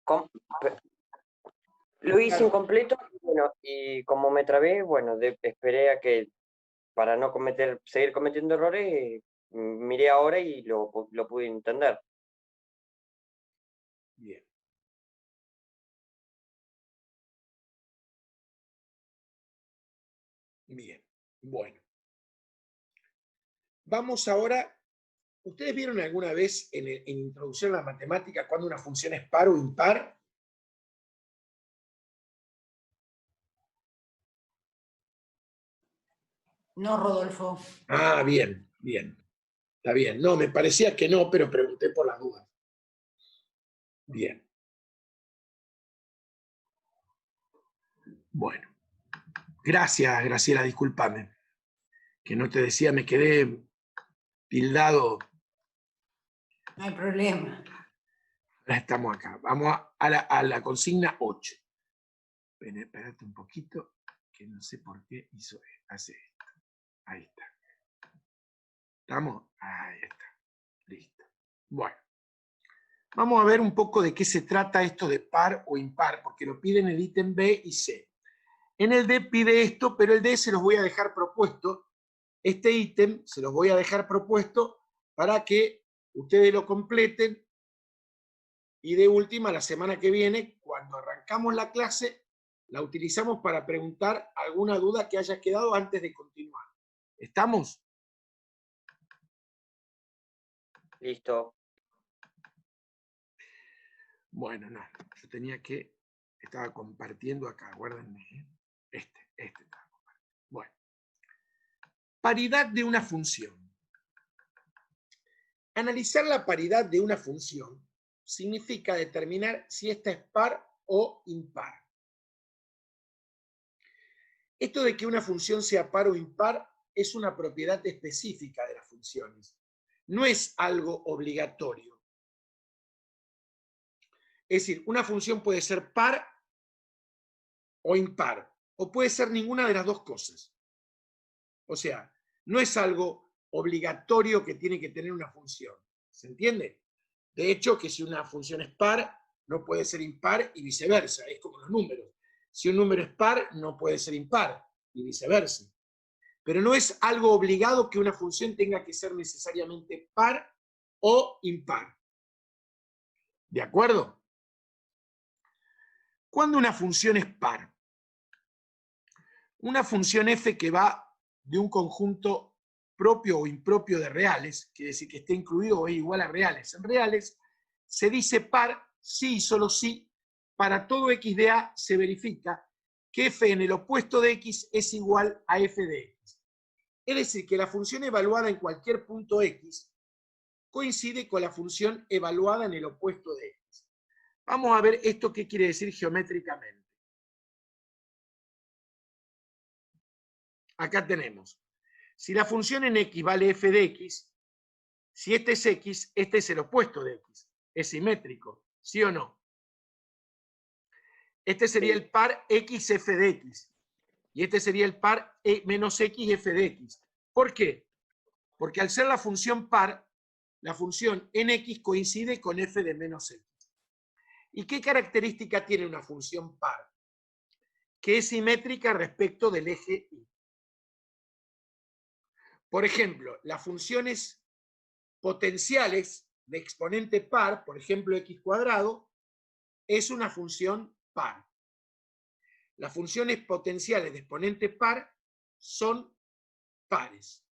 Com- Lo hice incompleto, bueno, y como me trabé, bueno, esperé a que, para no seguir cometiendo errores, miré ahora y lo pude entender. Bien. Bien. Bueno. Vamos ahora. ¿Ustedes vieron alguna vez en Introducción a la Matemática cuando una función es par o impar? No, Rodolfo. Ah, bien, bien. Está bien. No, me parecía que no, pero pregunté por las dudas. Bien. Bueno. Gracias, Graciela, discúlpame. Que no te decía, me quedé tildado. No hay problema. Ahora estamos acá. Vamos a la consigna 8. Espérate un poquito, que no sé por qué hace esto. Ahí está. ¿Estamos? Ahí está. Listo. Bueno. Vamos a ver un poco de qué se trata esto de par o impar, porque lo piden en el ítem B y C. En el D pide esto, pero el D se los voy a dejar propuesto. Este ítem se los voy a dejar propuesto para que ustedes lo completen y de última, la semana que viene, cuando arrancamos la clase, la utilizamos para preguntar alguna duda que haya quedado antes de continuar. ¿Estamos? Listo. Bueno, no, yo estaba compartiendo acá, guárdenme, ¿eh? Este estaba compartiendo. Bueno. Paridad de una función. Analizar la paridad de una función significa determinar si ésta es par o impar. Esto de que una función sea par o impar es una propiedad específica de las funciones. No es algo obligatorio. Es decir, una función puede ser par o impar, o puede ser ninguna de las dos cosas. O sea, no es algo obligatorio que tiene que tener una función. ¿Se entiende? De hecho, que si una función es par, no puede ser impar y viceversa. Es como los números. Si un número es par, no puede ser impar y viceversa. Pero no es algo obligado que una función tenga que ser necesariamente par o impar. ¿De acuerdo? ¿Cuándo una función es par? Una función f que va de un conjunto propio o impropio de reales, quiere decir que esté incluido o es igual a reales. En reales se dice par si y solo si para todo x de a se verifica que f en el opuesto de x es igual a f de x. Es decir, que la función evaluada en cualquier punto x coincide con la función evaluada en el opuesto de x. Vamos a ver esto qué quiere decir geométricamente. Acá tenemos, si la función en x vale f de x, Si este es X, este es el opuesto de X. Es simétrico, ¿sí o no? Este sería el par XF de X. Y este sería el par menos XF de X. ¿Por qué? Porque al ser la función par, la función en X coincide con f de menos X. ¿Y qué característica tiene una función par? Que es simétrica respecto del eje Y. Por ejemplo, las funciones potenciales de exponente par, por ejemplo, x cuadrado, es una función par. Las funciones potenciales de exponente par son pares.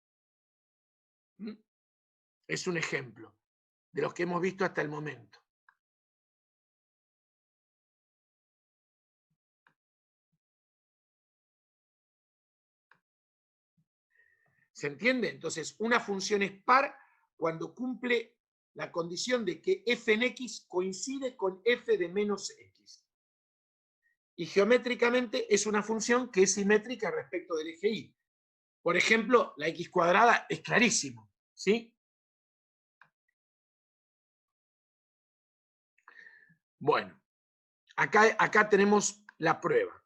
¿Mm? Es un ejemplo de los que hemos visto hasta el momento. ¿Se entiende? Entonces, una función es par cuando cumple la condición de que f en x coincide con f de menos x. Y geométricamente es una función que es simétrica respecto del eje Y. Por ejemplo, la x cuadrada es clarísimo, ¿sí? Bueno, acá tenemos la prueba.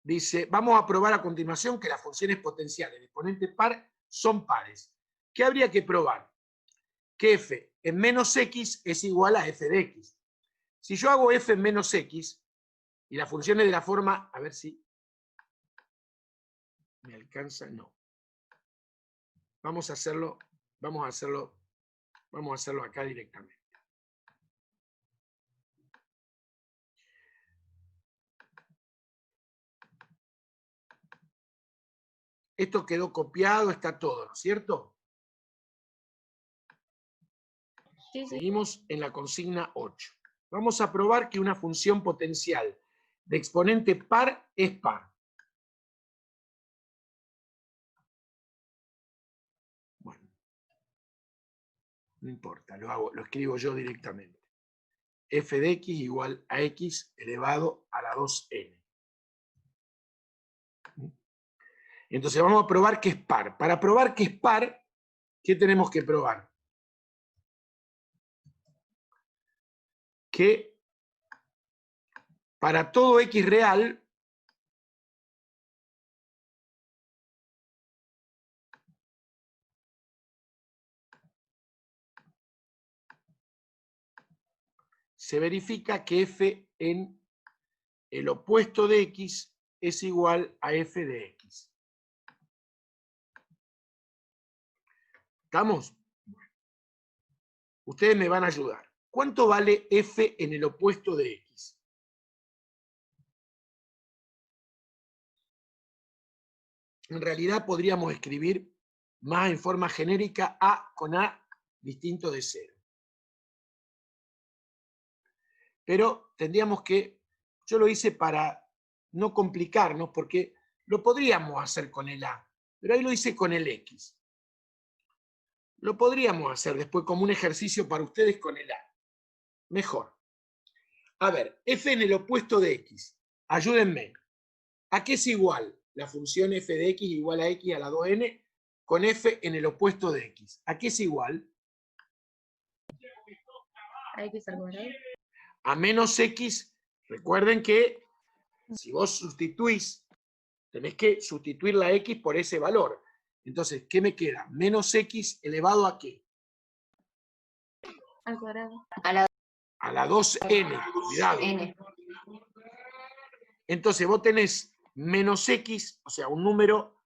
Dice, vamos a probar a continuación que las funciones potenciales de exponente par son pares. ¿Qué habría que probar? Que f en menos x es igual a f de x. Si yo hago f en menos x, y la función es de la forma, a ver si me alcanza, no. Vamos a hacerlo acá directamente. Esto quedó copiado, está todo, ¿no es cierto? Sí, sí. Seguimos en la consigna 8. Vamos a probar que una función potencial de exponente par es par. Bueno, no importa, lo escribo yo directamente. F de x igual a x elevado a la 2n. Entonces vamos a probar que es par. Para probar que es par, ¿qué tenemos que probar? Que para todo x real, se verifica que f en el opuesto de x es igual a f de x. ¿Estamos? Ustedes me van a ayudar. ¿Cuánto vale f en el opuesto de x? En realidad podríamos escribir más en forma genérica a con a distinto de 0. Pero tendríamos que, yo lo hice para no complicarnos, porque lo podríamos hacer con el a, pero ahí lo hice con el x. Lo podríamos hacer después como un ejercicio para ustedes con el a. Mejor. A ver, f en el opuesto de x. Ayúdenme. ¿A qué es igual la función f de x igual a x a la 2n con f en el opuesto de x? ¿A qué es igual? A x al cuadrado. A menos x. Recuerden que si vos sustituís, tenés que sustituir la x por ese valor. Entonces, ¿qué me queda? Menos x elevado a ¿qué? Al cuadrado. A la 2n. Cuidado. N. Entonces vos tenés menos x, o sea, un número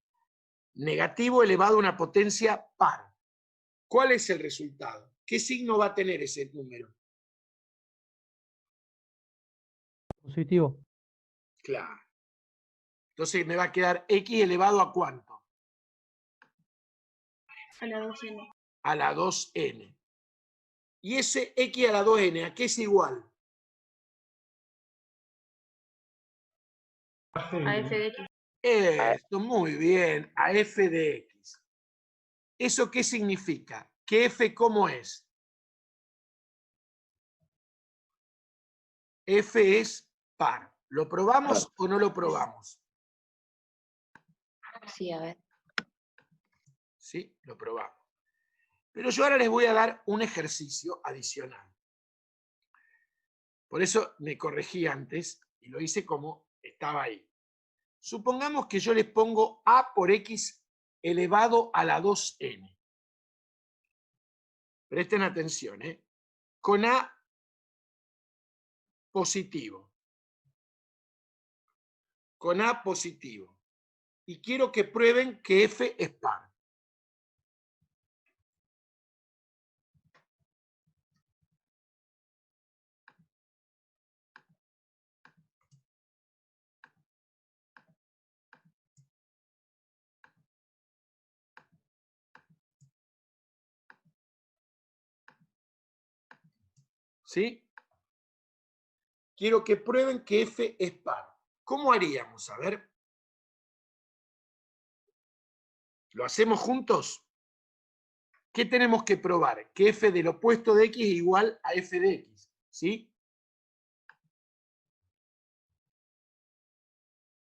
negativo elevado a una potencia par. ¿Cuál es el resultado? ¿Qué signo va a tener ese número? Positivo. Claro. Entonces me va a quedar x elevado a ¿cuánto? A la 2n. A la 2n. Y ese x a la 2n, ¿a qué es igual? A f de x. Esto, muy bien, a f de x. ¿Eso qué significa? ¿Que f cómo es? F es par. ¿Lo probamos o no lo probamos? Sí, a ver. Sí, lo probamos. Pero yo ahora les voy a dar un ejercicio adicional. Por eso me corregí antes y lo hice como estaba ahí. Supongamos que yo les pongo a por x elevado a la 2n. Presten atención, con a positivo. Con a positivo. Y quiero que prueben que f es par. ¿Sí? Quiero que prueben que f es par. ¿Cómo haríamos? A ver. ¿Lo hacemos juntos? ¿Qué tenemos que probar? Que f del opuesto de x es igual a f de x. ¿Sí?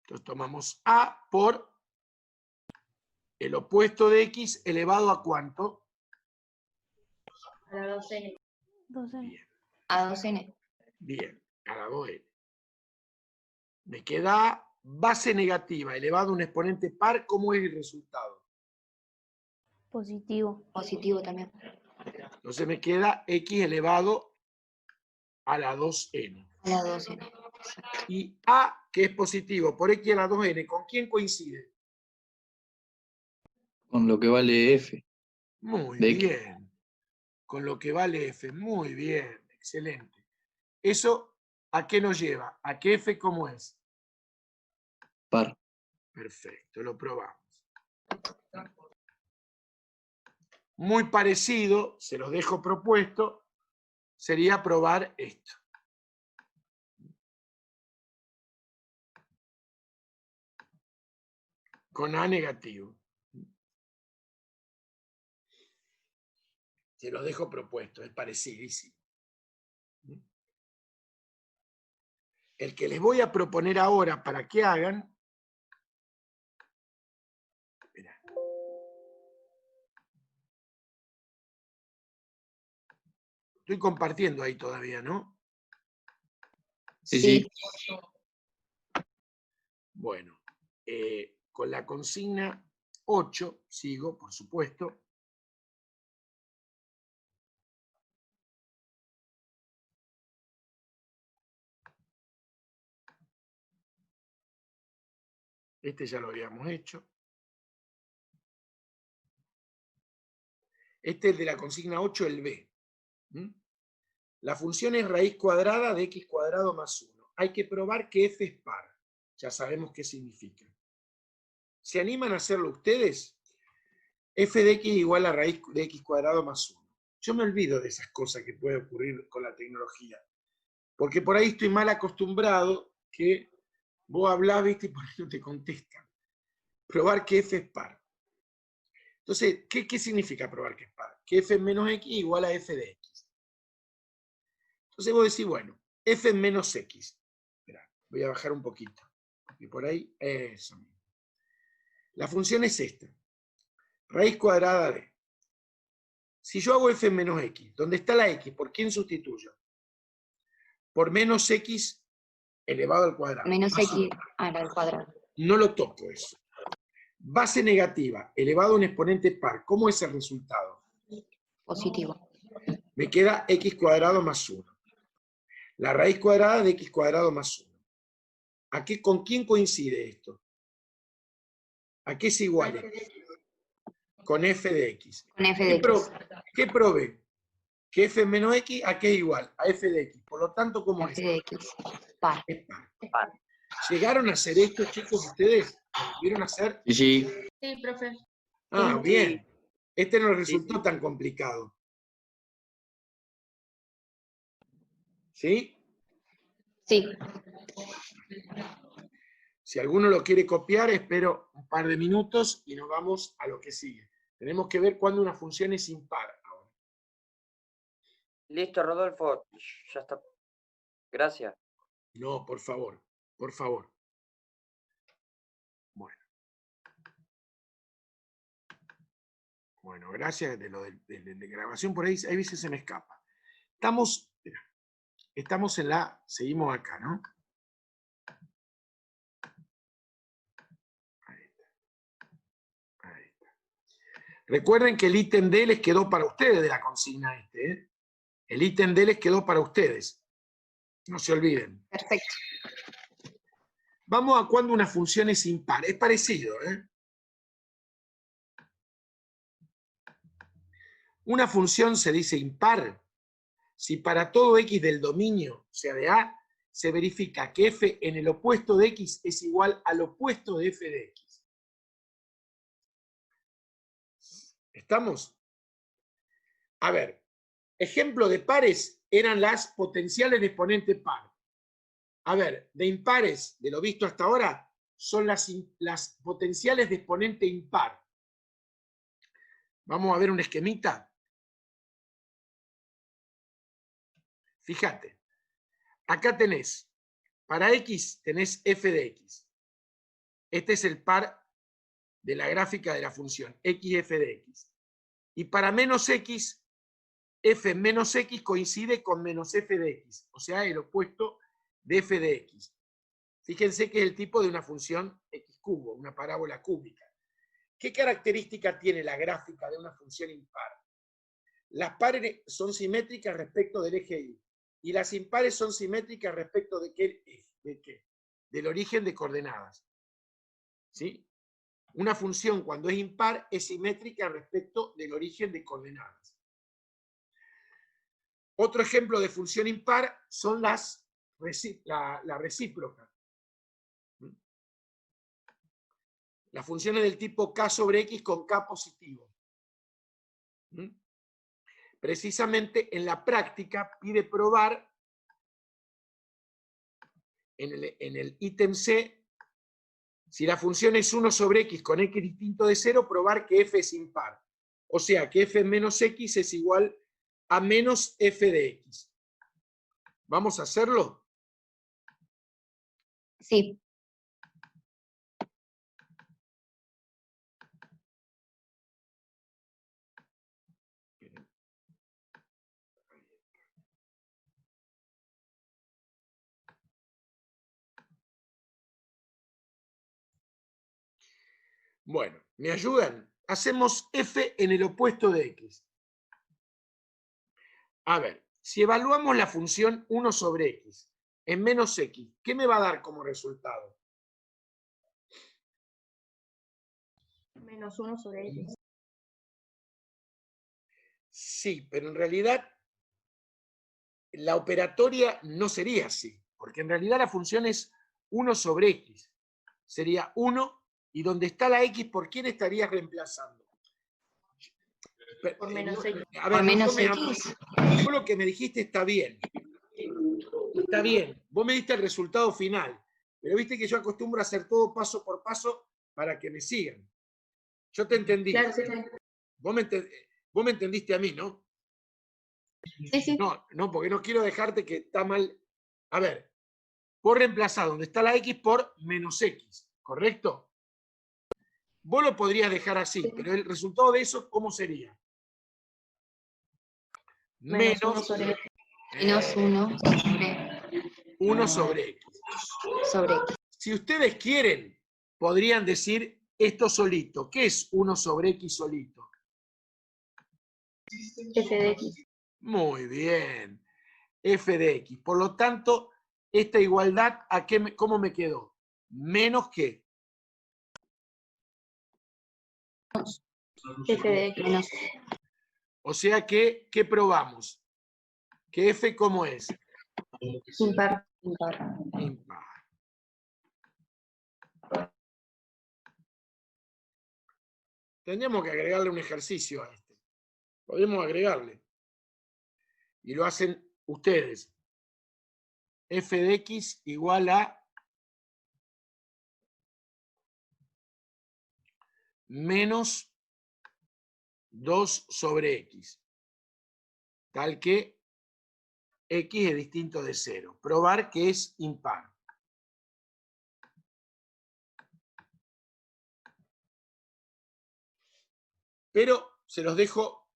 Entonces tomamos a por el opuesto de x elevado a ¿cuánto? A la 2n. Bien. A 2n. Bien, a la 2n. Me queda base negativa elevado a un exponente par. ¿Cómo es el resultado? Positivo. Positivo también. Entonces me queda x elevado a la 2n. A la 2n. Y a, que es positivo, por x a la 2n, ¿con quién coincide? Con lo que vale F. Muy De X. bien. Con lo que vale f. Muy bien. Excelente. ¿Eso a qué nos lleva? ¿A qué f cómo es? Par. Perfecto, lo probamos. Muy parecido, se los dejo propuesto, sería probar esto. Con A negativo. Se los dejo propuesto, es parecidísimo. El que les voy a proponer ahora para que hagan, mirá. Estoy compartiendo ahí todavía, ¿no? Sí. Bueno, con la consigna 8, sigo, por supuesto. Este ya lo habíamos hecho. Este es el de la consigna 8, el B. La función es raíz cuadrada de x cuadrado más 1. Hay que probar que f es par. Ya sabemos qué significa. ¿Se animan a hacerlo ustedes? F de x igual a raíz de x cuadrado más 1. Yo me olvido de esas cosas que puede ocurrir con la tecnología. Porque por ahí estoy mal acostumbrado que vos hablás, ¿viste? Y por ahí no te contestan. Probar que f es par. Entonces, ¿qué significa probar que es par? Que f menos x igual a f de x. Entonces vos decís, bueno, f menos x. Esperá, voy a bajar un poquito. Y por ahí, eso mismo. La función es esta. Raíz cuadrada de. Si yo hago f menos x, ¿dónde está la x? ¿Por quién sustituyo? Por menos x elevado al cuadrado. Menos x al cuadrado. No lo toco eso. Base negativa elevado a un exponente par. ¿Cómo es el resultado? Positivo. Me queda x cuadrado más 1. La raíz cuadrada de x cuadrado más 1. ¿Con quién coincide esto? ¿A qué es igual? Con f de x. Con f de x. ¿Qué probé? Que f menos x, ¿a qué es igual? A f de x. Por lo tanto, ¿cómo es? F de x. Par. Es par. ¿Llegaron a hacer esto, chicos, ustedes? ¿Vieron hacer? Sí. Sí, profe. Ah, Sí. bien. Este no Sí, resultó sí. tan complicado. ¿Sí? Sí. Si alguno lo quiere copiar, espero un par de minutos y nos vamos a lo que sigue. Tenemos que ver cuándo una función es impar ahora. Listo, Rodolfo. Ya está. Gracias. No, por favor, por favor. Bueno. Bueno, gracias de lo de grabación por ahí, hay veces se me escapa. Estamos en la, seguimos acá, ¿no? Ahí está. Ahí está. Recuerden que el ítem D les quedó para ustedes de la consigna este, ¿eh? El ítem D les quedó para ustedes. No se olviden. Perfecto. Vamos a cuando una función es impar. Es parecido, ¿eh? Una función se dice impar si para todo x del dominio, o sea de A, se verifica que f en el opuesto de x es igual al opuesto de f de x. ¿Estamos? A ver, ejemplo de pares eran las potenciales de exponente par. A ver, de impares, de lo visto hasta ahora, son las potenciales de exponente impar. Vamos a ver un esquemita. Fíjate, acá tenés, para x tenés f de x. Este es el par de la gráfica de la función, x f de x. Y para menos x, f menos x coincide con menos f de x, o sea, el opuesto de f de x. Fíjense que es el tipo de una función x cubo, una parábola cúbica. ¿Qué característica tiene la gráfica de una función impar? Las pares son simétricas respecto del eje y. Y las impares son simétricas respecto de qué eje, de qué, del origen de coordenadas. ¿Sí? Una función cuando es impar es simétrica respecto del origen de coordenadas. Otro ejemplo de función impar son la recíproca. Las funciones del tipo k sobre x con k positivo. Precisamente en la práctica pide probar en el ítem C, si la función es 1 sobre x con x distinto de 0, probar que f es impar. O sea, que f menos x es igual a menos f de x. ¿Vamos a hacerlo? Sí. Bueno, ¿me ayudan? Hacemos f en el opuesto de x. A ver, si evaluamos la función 1 sobre x en menos x, ¿qué me va a dar como resultado? Menos 1 sobre x. Sí, pero en realidad la operatoria no sería así, porque en realidad la función es 1 sobre x. Sería 1, y donde está la x, ¿por quién estarías reemplazando? Por menos x. A ver, Por menos no x. Vos lo que me dijiste está bien. Está bien. Vos me diste el resultado final. Pero viste que yo acostumbro a hacer todo paso por paso para que me sigan. Yo te entendí. Claro, sí. Vos me entendiste a mí, ¿no? Sí, sí. No, porque no quiero dejarte que está mal. A ver, vos reemplazás donde está la x por menos x, ¿correcto? Vos lo podrías dejar así, pero el resultado de eso, ¿cómo sería? Menos 1 sobre x. Menos 1 sobre 1 sobre x. x. Si ustedes quieren, podrían decir esto solito. ¿Qué es 1 sobre x solito? F de x. Muy bien. F de x. Por lo tanto, esta igualdad, ¿cómo me quedó? Menos que. F de x. Menos. O sea que, ¿qué probamos? Que f, ¿cómo es? Impar. Impar. Tendríamos que agregarle un ejercicio a este. Podemos agregarle. Y lo hacen ustedes. F de x igual a menos 2 sobre x. Tal que x es distinto de 0. Probar que es impar. Pero se los dejo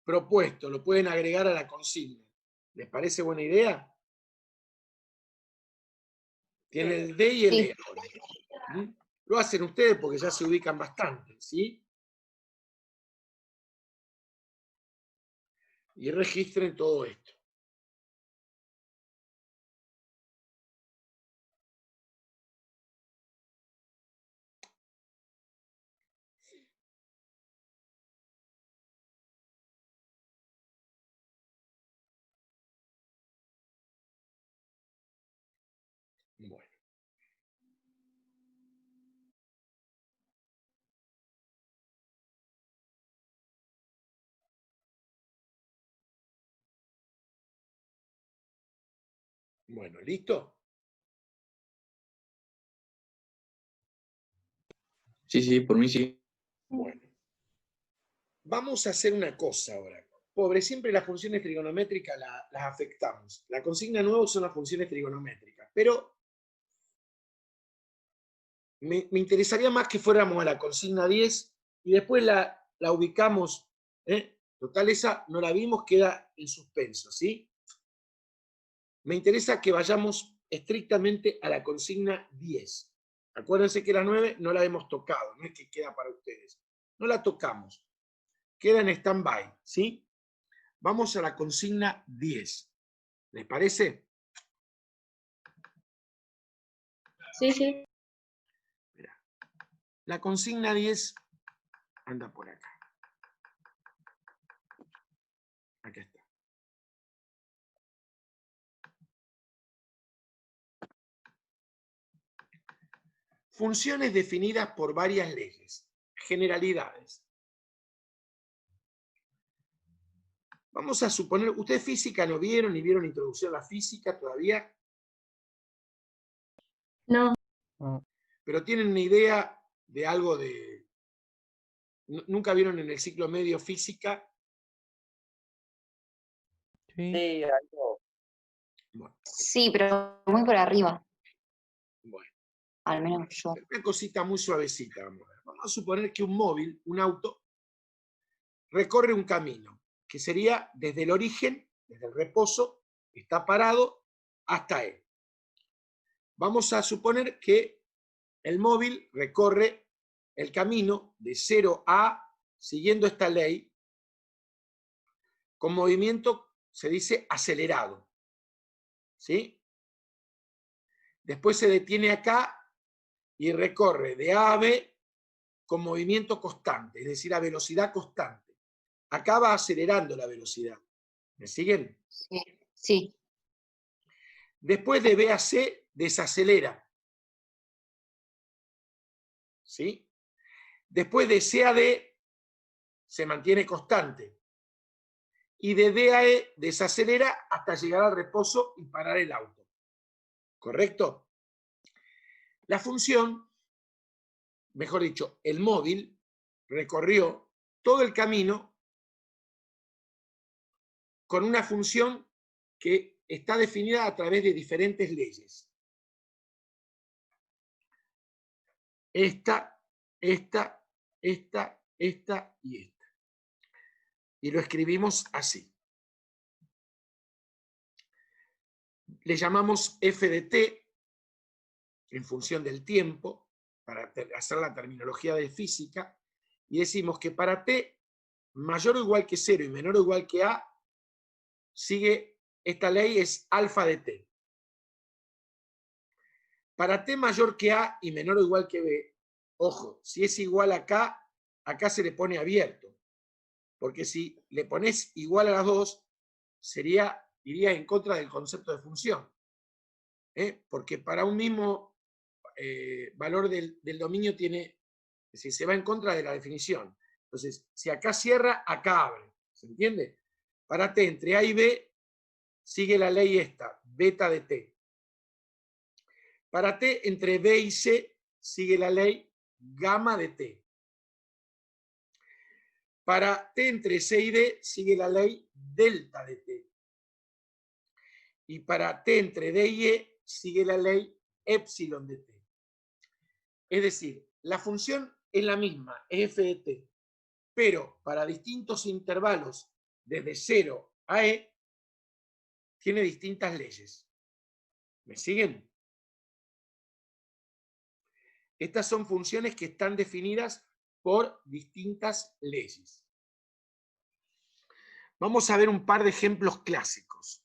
propuesto, lo pueden agregar a la consigna. ¿Les parece buena idea? Tienen el D y el E ahora. ¿Mm? Lo hacen ustedes porque ya se ubican bastante, ¿sí? Y registren todo esto. Bueno. Bueno, ¿listo? Sí, sí, por mí sí. Bueno. Vamos a hacer una cosa ahora. Pobre, siempre las funciones trigonométricas las afectamos. La consigna nueva son las funciones trigonométricas, pero me interesaría más que fuéramos a la consigna 10 y después la ubicamos. Total, esa no la vimos, queda en suspenso, ¿sí? Me interesa que vayamos estrictamente a la consigna 10. Acuérdense que la 9 no la hemos tocado, no es que queda para ustedes. No la tocamos. Queda en stand-by, ¿sí? Vamos a la consigna 10. ¿Les parece? Sí, sí. Mirá. La consigna 10 anda por acá. Acá está. Funciones definidas por varias leyes. Generalidades. Vamos a suponer, ¿ustedes física no vieron ni vieron introducción a la física todavía? No. No. Pero tienen una idea de algo de... ¿Nunca vieron en el ciclo medio física? Sí. Sí, algo. Bueno, Sí, pero muy por arriba, bueno. al menos yo. Una cosita muy suavecita. Vamos a suponer que un móvil, un auto, recorre un camino, que sería desde el origen, desde el reposo, está parado, hasta él. Vamos a suponer que el móvil recorre el camino de 0 a, siguiendo esta ley, con movimiento, se dice acelerado. ¿Sí? Después se detiene acá y recorre de A a B con movimiento constante, es decir, a velocidad constante. Acá va acelerando la velocidad. ¿Me siguen? Sí, sí. Después de B a C, desacelera. ¿Sí? Después de C a D, se mantiene constante. Y de D a E, desacelera hasta llegar al reposo y parar el auto. ¿Correcto? La función, mejor dicho, el móvil, recorrió todo el camino con una función que está definida a través de diferentes leyes. Esta y esta. Y lo escribimos así. Le llamamos f de t en función del tiempo, para hacer la terminología de física, y decimos que para t mayor o igual que 0 y menor o igual que a, sigue, esta ley es alfa de t. Para t mayor que a y menor o igual que b, ojo, si es igual acá, acá se le pone abierto, porque si le pones igual a las dos, iría en contra del concepto de función. Porque para un mismo valor del dominio tiene, es decir, se va en contra de la definición. Entonces, si acá cierra, acá abre. ¿Se entiende? Para t entre a y b, sigue la ley esta, beta de t. Para t entre b y c, sigue la ley gamma de t. Para t entre c y d, sigue la ley delta de t. Y para t entre d y e, sigue la ley epsilon de t. Es decir, la función es la misma, es f de t, pero para distintos intervalos desde 0 a e, tiene distintas leyes. ¿Me siguen? Estas son funciones que están definidas por distintas leyes. Vamos a ver un par de ejemplos clásicos.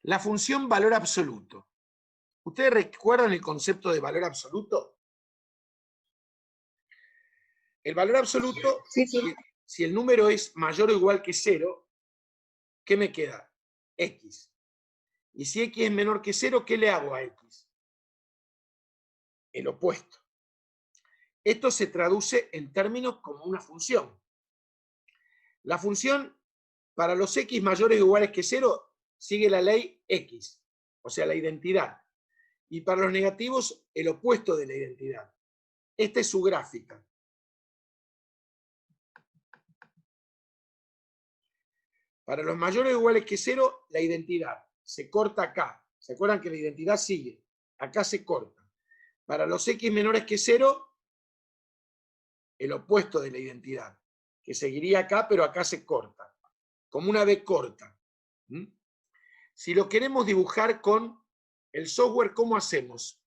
La función valor absoluto. ¿Ustedes recuerdan el concepto de valor absoluto? El valor absoluto, Sí, sí. si el número es mayor o igual que 0, ¿qué me queda? X. Y si X es menor que 0, ¿qué le hago a X? El opuesto. Esto se traduce en términos como una función. La función para los X mayores o iguales que 0 sigue la ley X, o sea, la identidad. Y para los negativos, el opuesto de la identidad. Esta es su gráfica. Para los mayores o iguales que 0, la identidad se corta acá. ¿Se acuerdan que la identidad sigue? Acá se corta. Para los X menores que 0, el opuesto de la identidad, que seguiría acá, pero acá se corta, como una B corta. Si lo queremos dibujar con el software, ¿cómo hacemos?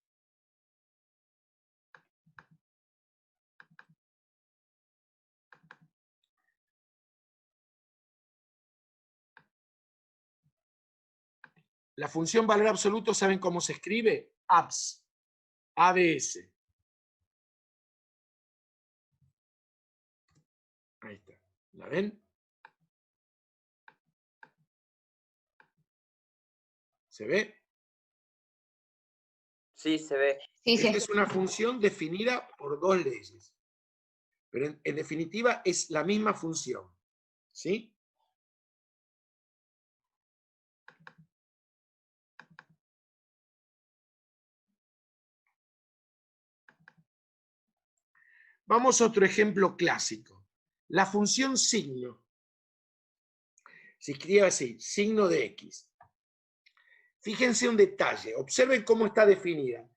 La función valor absoluto, ¿saben cómo se escribe? ABS. ABS. Ahí está. ¿La ven? ¿Se ve? Sí, se ve. Sí, sí. Esta es una función definida por dos leyes. Pero en definitiva es la misma función. ¿Sí? Vamos a otro ejemplo clásico. La función signo. Se escribe así, signo de X. Fíjense un detalle, observen cómo está definida.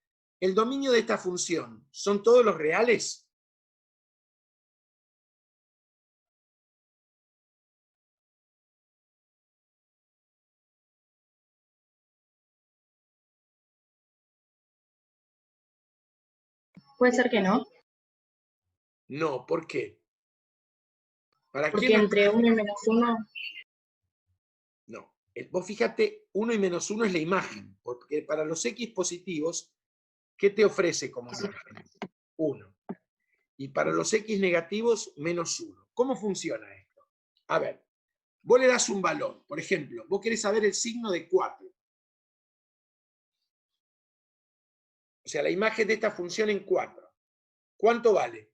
El dominio de esta función, ¿son todos los reales? Puede ser que no, No, ¿por qué? ¿Para porque quién? entre 1 y -1, No. Vos fíjate, 1 y -1 es la imagen, porque para los X positivos, ¿qué te ofrece como imagen? 1. Y para los X negativos, -1. ¿Cómo funciona esto? A ver, vos le das un valor. Por ejemplo, vos querés saber el signo de 4. O sea, la imagen de esta función en 4. ¿Cuánto vale?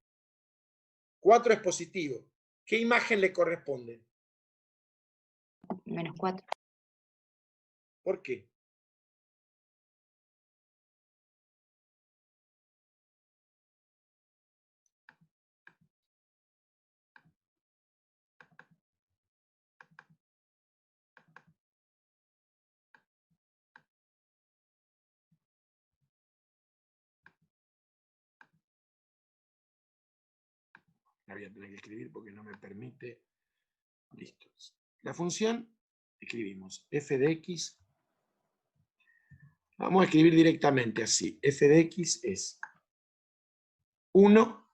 4 es positivo. ¿Qué imagen le corresponde? -4. ¿Por qué? La voy a tener que escribir porque no me permite. Listo. La función, escribimos f de x. Vamos a escribir directamente así. F de x es 1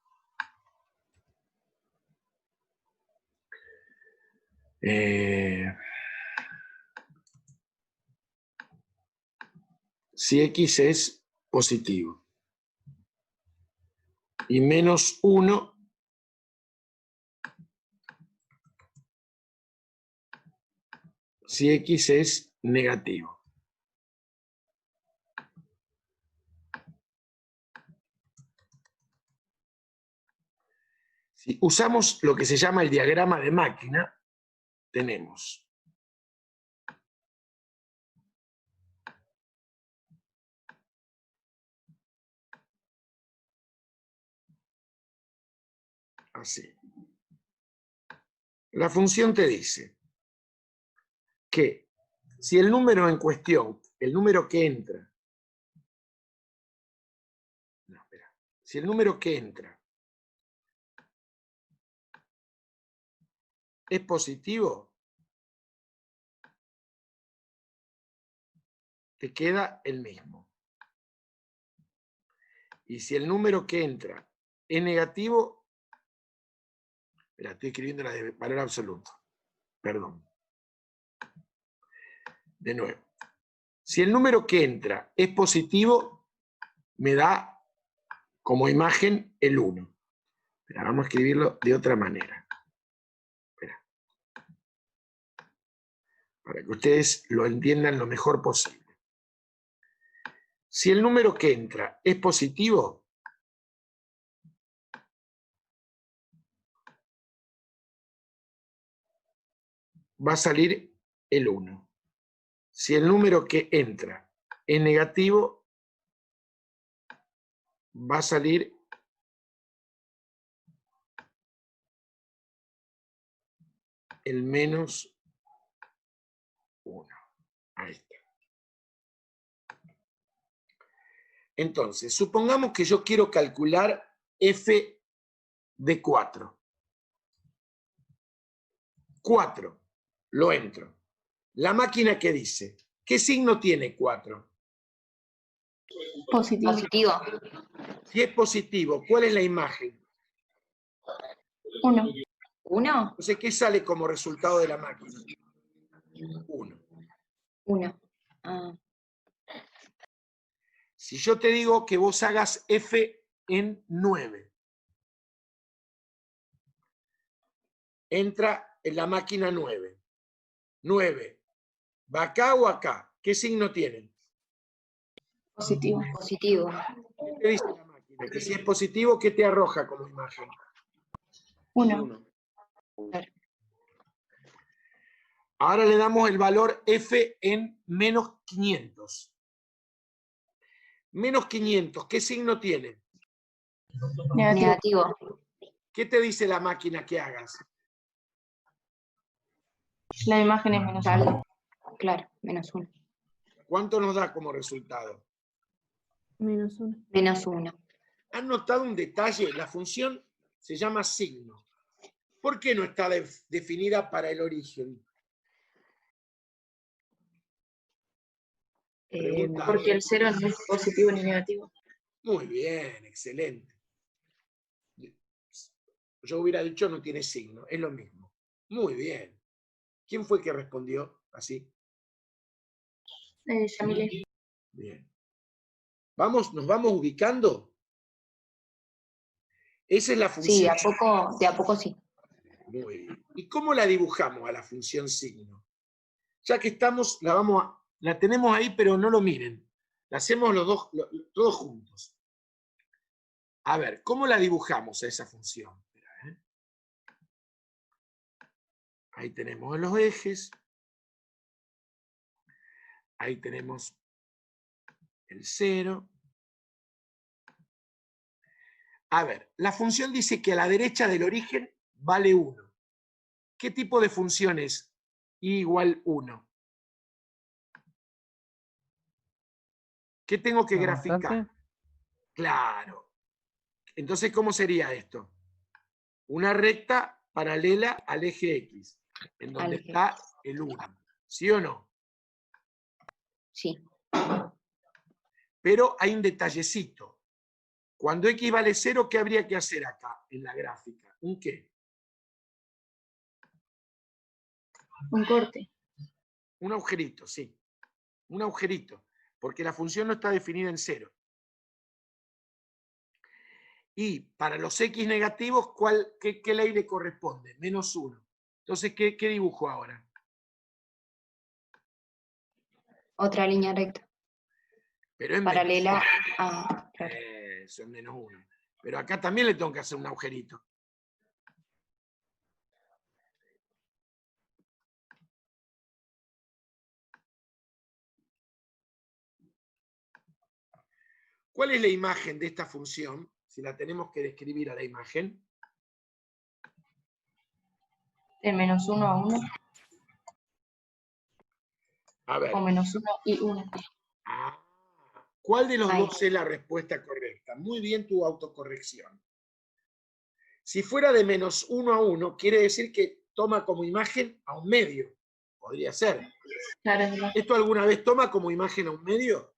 si x es positivo. Y -1 si x es negativo. Si usamos lo que se llama el diagrama de máquina, tenemos así. La función te dice que si el número en cuestión, el número que entra, Si el número que entra es positivo, te queda el mismo. Y si el número que entra es negativo, espera, estoy escribiendo la de valor absoluto. Perdón. De nuevo. Si el número que entra es positivo, me da como imagen el 1. Espera, vamos a escribirlo de otra manera. Espera. Para que ustedes lo entiendan lo mejor posible. Si el número que entra es positivo, va a salir el 1. Si el número que entra es negativo, va a salir el menos 1. Ahí está. Entonces, supongamos que yo quiero calcular f de 4. 4, lo entro. La máquina que dice, ¿qué signo tiene 4? Positivo. Positivo. Si es positivo, ¿cuál es la imagen? 1. 1. Entonces, ¿qué sale como resultado de la máquina? 1. 1. Ah, Si yo te digo que vos hagas f en 9, entra en la máquina 9. 9, ¿va acá o acá? ¿Qué signo tiene? Positivo. positivo. ¿Qué te dice la máquina? Que si es positivo, ¿qué te arroja como imagen? 1. Ahora le damos el valor f en menos 500. Menos 500, ¿qué signo tiene? Negativo. Negativo. ¿Qué te dice la máquina que hagas? La imagen es menos 1. Claro, menos 1. ¿Cuánto nos da como resultado? Menos 1. Menos 1. ¿Han notado un detalle? La función se llama signo. ¿Por qué no está definida para el origen? Pregunta. Porque el 0 no es positivo ni negativo. Muy bien, excelente. Yo hubiera dicho no tiene signo, es lo mismo. Muy bien. ¿Quién fue que respondió así? Yamile. Bien. ¿Nos vamos ubicando? Esa es la función. Sí, de a poco sí. Muy bien. ¿Y cómo la dibujamos a la función signo? Ya que estamos, la tenemos ahí, pero no lo miren. La hacemos todos juntos. A ver, ¿cómo la dibujamos a esa función? Espera, ¿eh? Ahí tenemos los ejes. Ahí tenemos el 0. A ver, la función dice que a la derecha del origen vale 1. ¿Qué tipo de función es i igual 1? ¿Qué tengo que ¿La graficar? constante? Claro. Entonces, ¿cómo sería esto? Una recta paralela al eje X, en donde Al eje está el 1. ¿Sí o no? Sí. Pero hay un detallecito. Cuando X vale 0, ¿qué habría que hacer acá en la gráfica? ¿Un qué? Un corte. Un agujerito, sí. Un agujerito. Porque la función no está definida en 0. Y para los X negativos, ¿qué ley le corresponde? Menos 1. Entonces, ¿qué dibujo ahora? Otra línea recta. Pero es Paralela menos a... Claro. eso es menos 1. Pero acá también le tengo que hacer un agujerito. ¿Cuál es la imagen de esta función? Si la tenemos que describir a la imagen. De menos 1 a 1. A ver. O menos 1 y 1. ¿Cuál de los Ahí. dos es la respuesta correcta? Muy bien tu autocorrección. Si fuera de -1 a 1, quiere decir que toma como imagen a un medio. Podría ser. Claro, es verdad. ¿Esto alguna vez toma como imagen a un medio?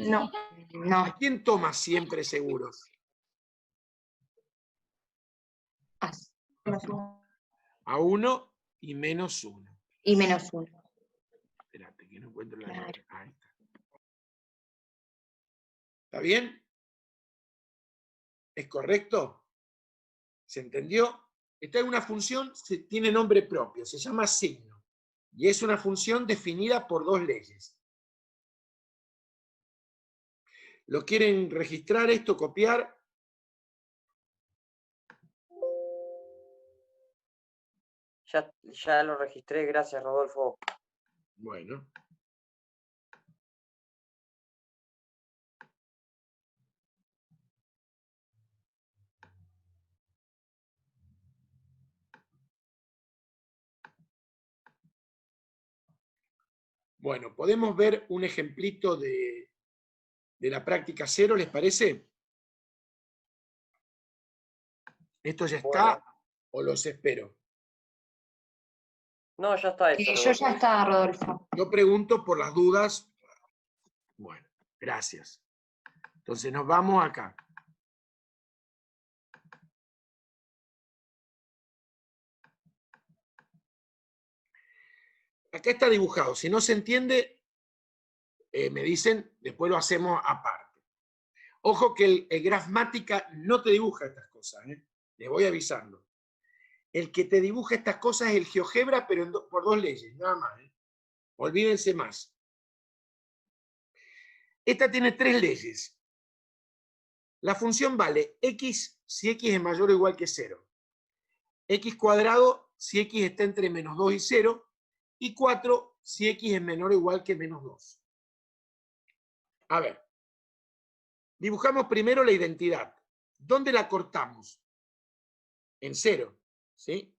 No. No. ¿A quién toma siempre seguros? Menos 1. A 1 y -1. Y -1. Espérate, que no encuentro la Claro. letra. Ahí está. ¿Está bien? ¿Es correcto? ¿Se entendió? Esta es una función, tiene nombre propio, se llama signo. Y es una función definida por dos leyes. ¿Lo quieren registrar esto, copiar? Ya lo registré, gracias Rodolfo. Bueno. Bueno, podemos ver un ejemplito de la práctica 0, ¿les parece? ¿Esto ya está Bueno. o los espero? No, ya está hecho. Yo Rodolfo. ya está, Rodolfo. Yo pregunto por las dudas. Bueno, gracias. Entonces nos vamos acá. Acá está dibujado. Si no se entiende, me dicen, después lo hacemos aparte. Ojo que el Grafmática no te dibuja estas cosas, ¿eh? Les voy avisando. El que te dibuja estas cosas es el GeoGebra, pero por dos leyes, nada más, ¿eh? Olvídense más. Esta tiene tres leyes. La función vale x si x es mayor o igual que 0. X cuadrado si x está entre -2 y 0. Y 4 si x es menor o igual que -2. A ver. Dibujamos primero la identidad. ¿Dónde la cortamos? En 0. ¿Sí?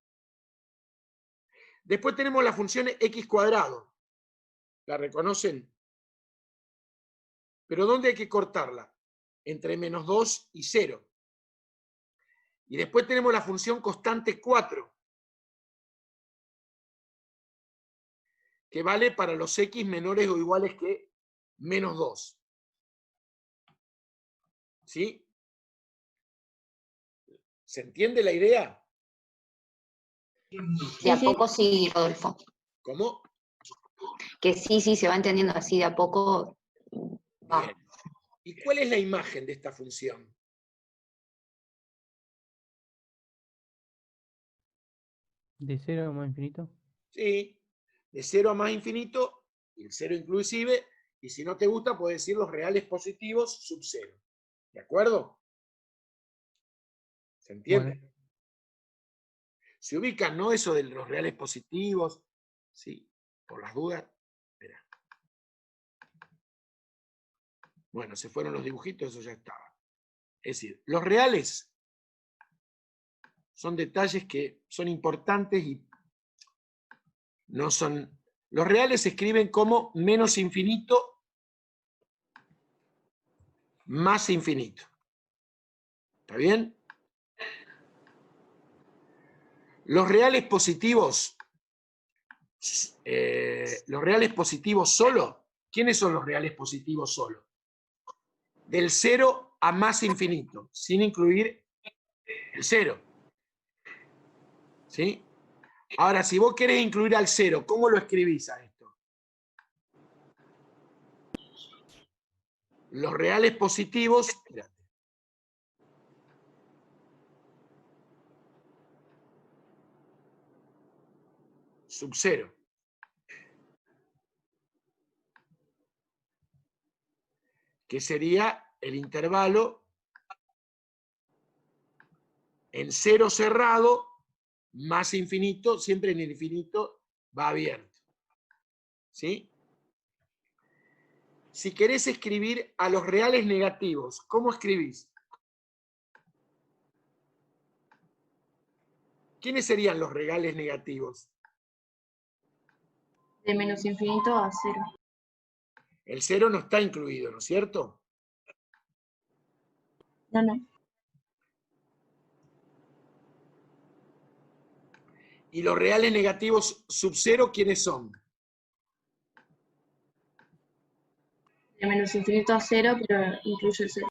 Después tenemos la función x cuadrado. ¿La reconocen? Pero ¿dónde hay que cortarla? Entre -2 y 0. Y después tenemos la función constante 4, que vale para los x menores o iguales que -2. ¿Sí? ¿Se entiende la idea? De a poco sí, Rodolfo. ¿Cómo? Que sí, se va entendiendo así de a poco. Va. Bien. ¿Y cuál es la imagen de esta función? ¿De 0 a más infinito? Sí, de 0 a más infinito, y el 0 inclusive, y si no te gusta, puedes decir los reales positivos sub 0. ¿De acuerdo? ¿Se entiende? Bueno. Se ubican, ¿no? Eso de los reales positivos. Sí, por las dudas. Espera. Bueno, se fueron los dibujitos, eso ya estaba. Es decir, los reales son detalles que son importantes y no son... Los reales se escriben como menos infinito más infinito. ¿Está bien? Los reales positivos solo. ¿Quiénes son los reales positivos solo? Del 0 a más infinito, sin incluir el 0. ¿Sí? Ahora, si vos querés incluir al 0, ¿cómo lo escribís a esto? Los reales positivos, espérate. Sub 0. Que sería el intervalo en 0 cerrado más infinito, siempre en el infinito va abierto. ¿Sí? Si querés escribir a los reales negativos, ¿cómo escribís? ¿Quiénes serían los reales negativos? De menos infinito a 0. El 0 no está incluido, ¿no es cierto? No, no. Y los reales negativos sub 0, ¿quiénes son? De menos infinito a 0, pero incluye el 0.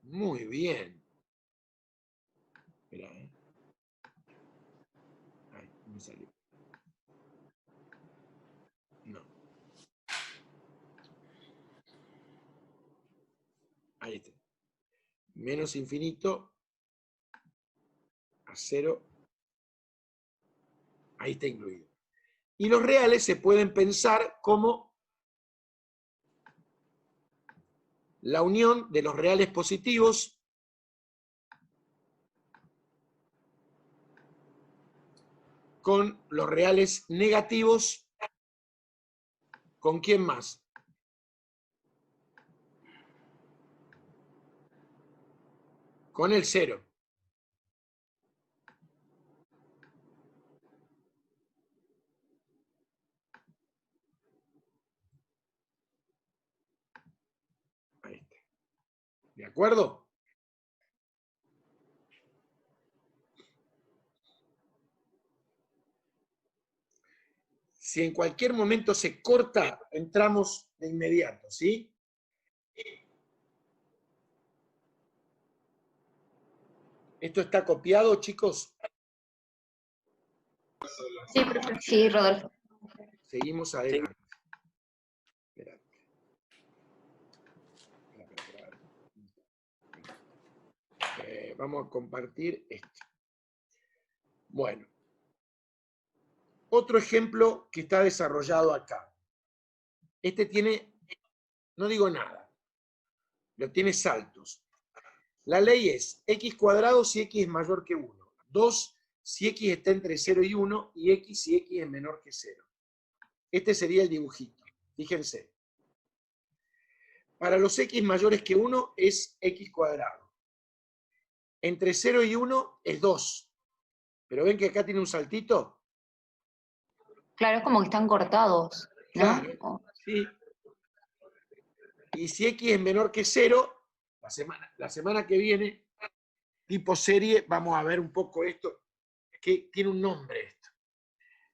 Muy bien. Espera, Ay, no me salió. No. Ahí está. Menos infinito a 0. Ahí está incluido. Y los reales se pueden pensar como la unión de los reales positivos con los reales negativos. ¿Con quién más? Con el 0. Ahí está. ¿De acuerdo? Si en cualquier momento se corta, entramos de inmediato, ¿sí? ¿Esto está copiado, chicos? Sí, profe. Sí, Rodolfo. Seguimos adelante. Esperate. Vamos a compartir esto. Bueno. Otro ejemplo que está desarrollado acá. Este tiene, no digo nada, pero tiene saltos. La ley es x cuadrado si x es mayor que 1. 2 si x está entre 0 y 1 y x si x es menor que 0. Este sería el dibujito. Fíjense. Para los x mayores que 1 es x cuadrado. Entre 0 y 1 es 2. Pero ven que acá tiene un saltito. Claro, es como que están cortados, ¿no? Claro, sí. Y si x es menor que 0, la semana que viene, tipo serie, vamos a ver un poco esto, que tiene un nombre esto.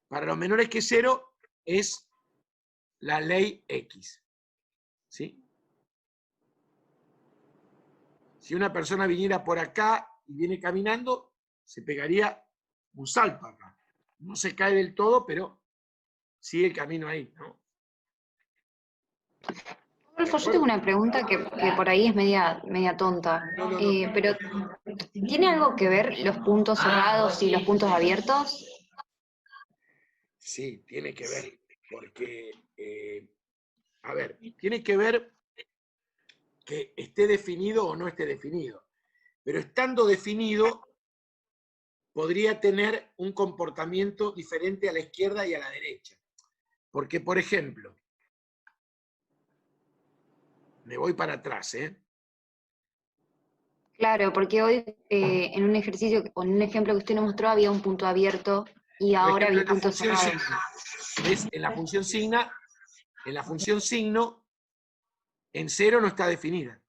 Para los menores que 0 es la ley X. ¿Sí? Si una persona viniera por acá y viene caminando, se pegaría un salto acá. No se cae del todo, pero sigue el camino ahí, ¿no? Rodolfo, yo tengo una pregunta que por ahí es media tonta, No. pero ¿tiene algo que ver los puntos cerrados y los puntos abiertos? Sí, tiene que ver, porque, a ver, tiene que ver que esté definido o no esté definido. Pero estando definido, podría tener un comportamiento diferente a la izquierda y a la derecha. Porque, por ejemplo, me voy para atrás, ¿eh? Claro, porque hoy en un ejercicio o en un ejemplo que usted nos mostró había un punto abierto y Por ahora ejemplo, vi en la puntos función cerrados. signo. ¿Ves? En la función signo, en 0 no está definida.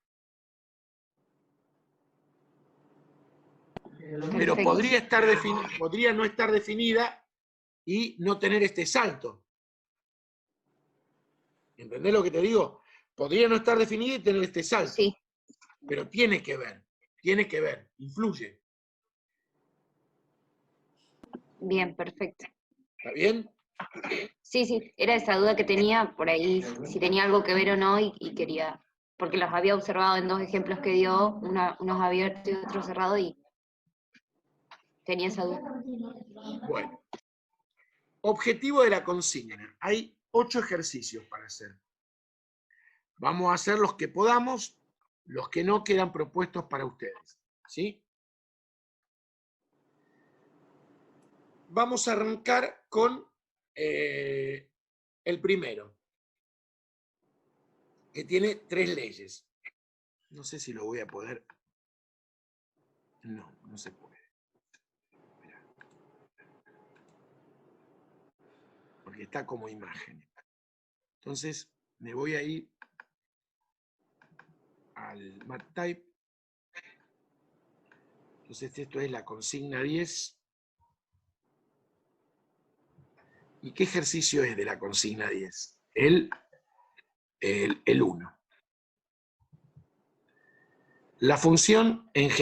Pero Perfecto. podría no estar definida y no tener este salto. ¿Entendés lo que te digo? Podría no estar definida y tener este salto. Sí, Pero tiene que ver, influye. bien, perfecto. ¿Está bien? Sí, era esa duda que tenía por ahí, si tenía algo que ver o no, y quería, porque los había observado en dos ejemplos que dio, unos abiertos y otros cerrados, y tenía esa duda. Bueno. Objetivo de la consigna. Hay 8 ejercicios para hacer. Vamos a hacer los que podamos, los que no quedan propuestos para ustedes. ¿Sí? Vamos a arrancar con el primero, que tiene 3 leyes. No sé si lo voy a poder. No se puede. Mirá. Porque está como imagen. Entonces, me voy a ir al MathType. Entonces esto es la consigna 10. ¿Y qué ejercicio es de la consigna 10? El 1. La función es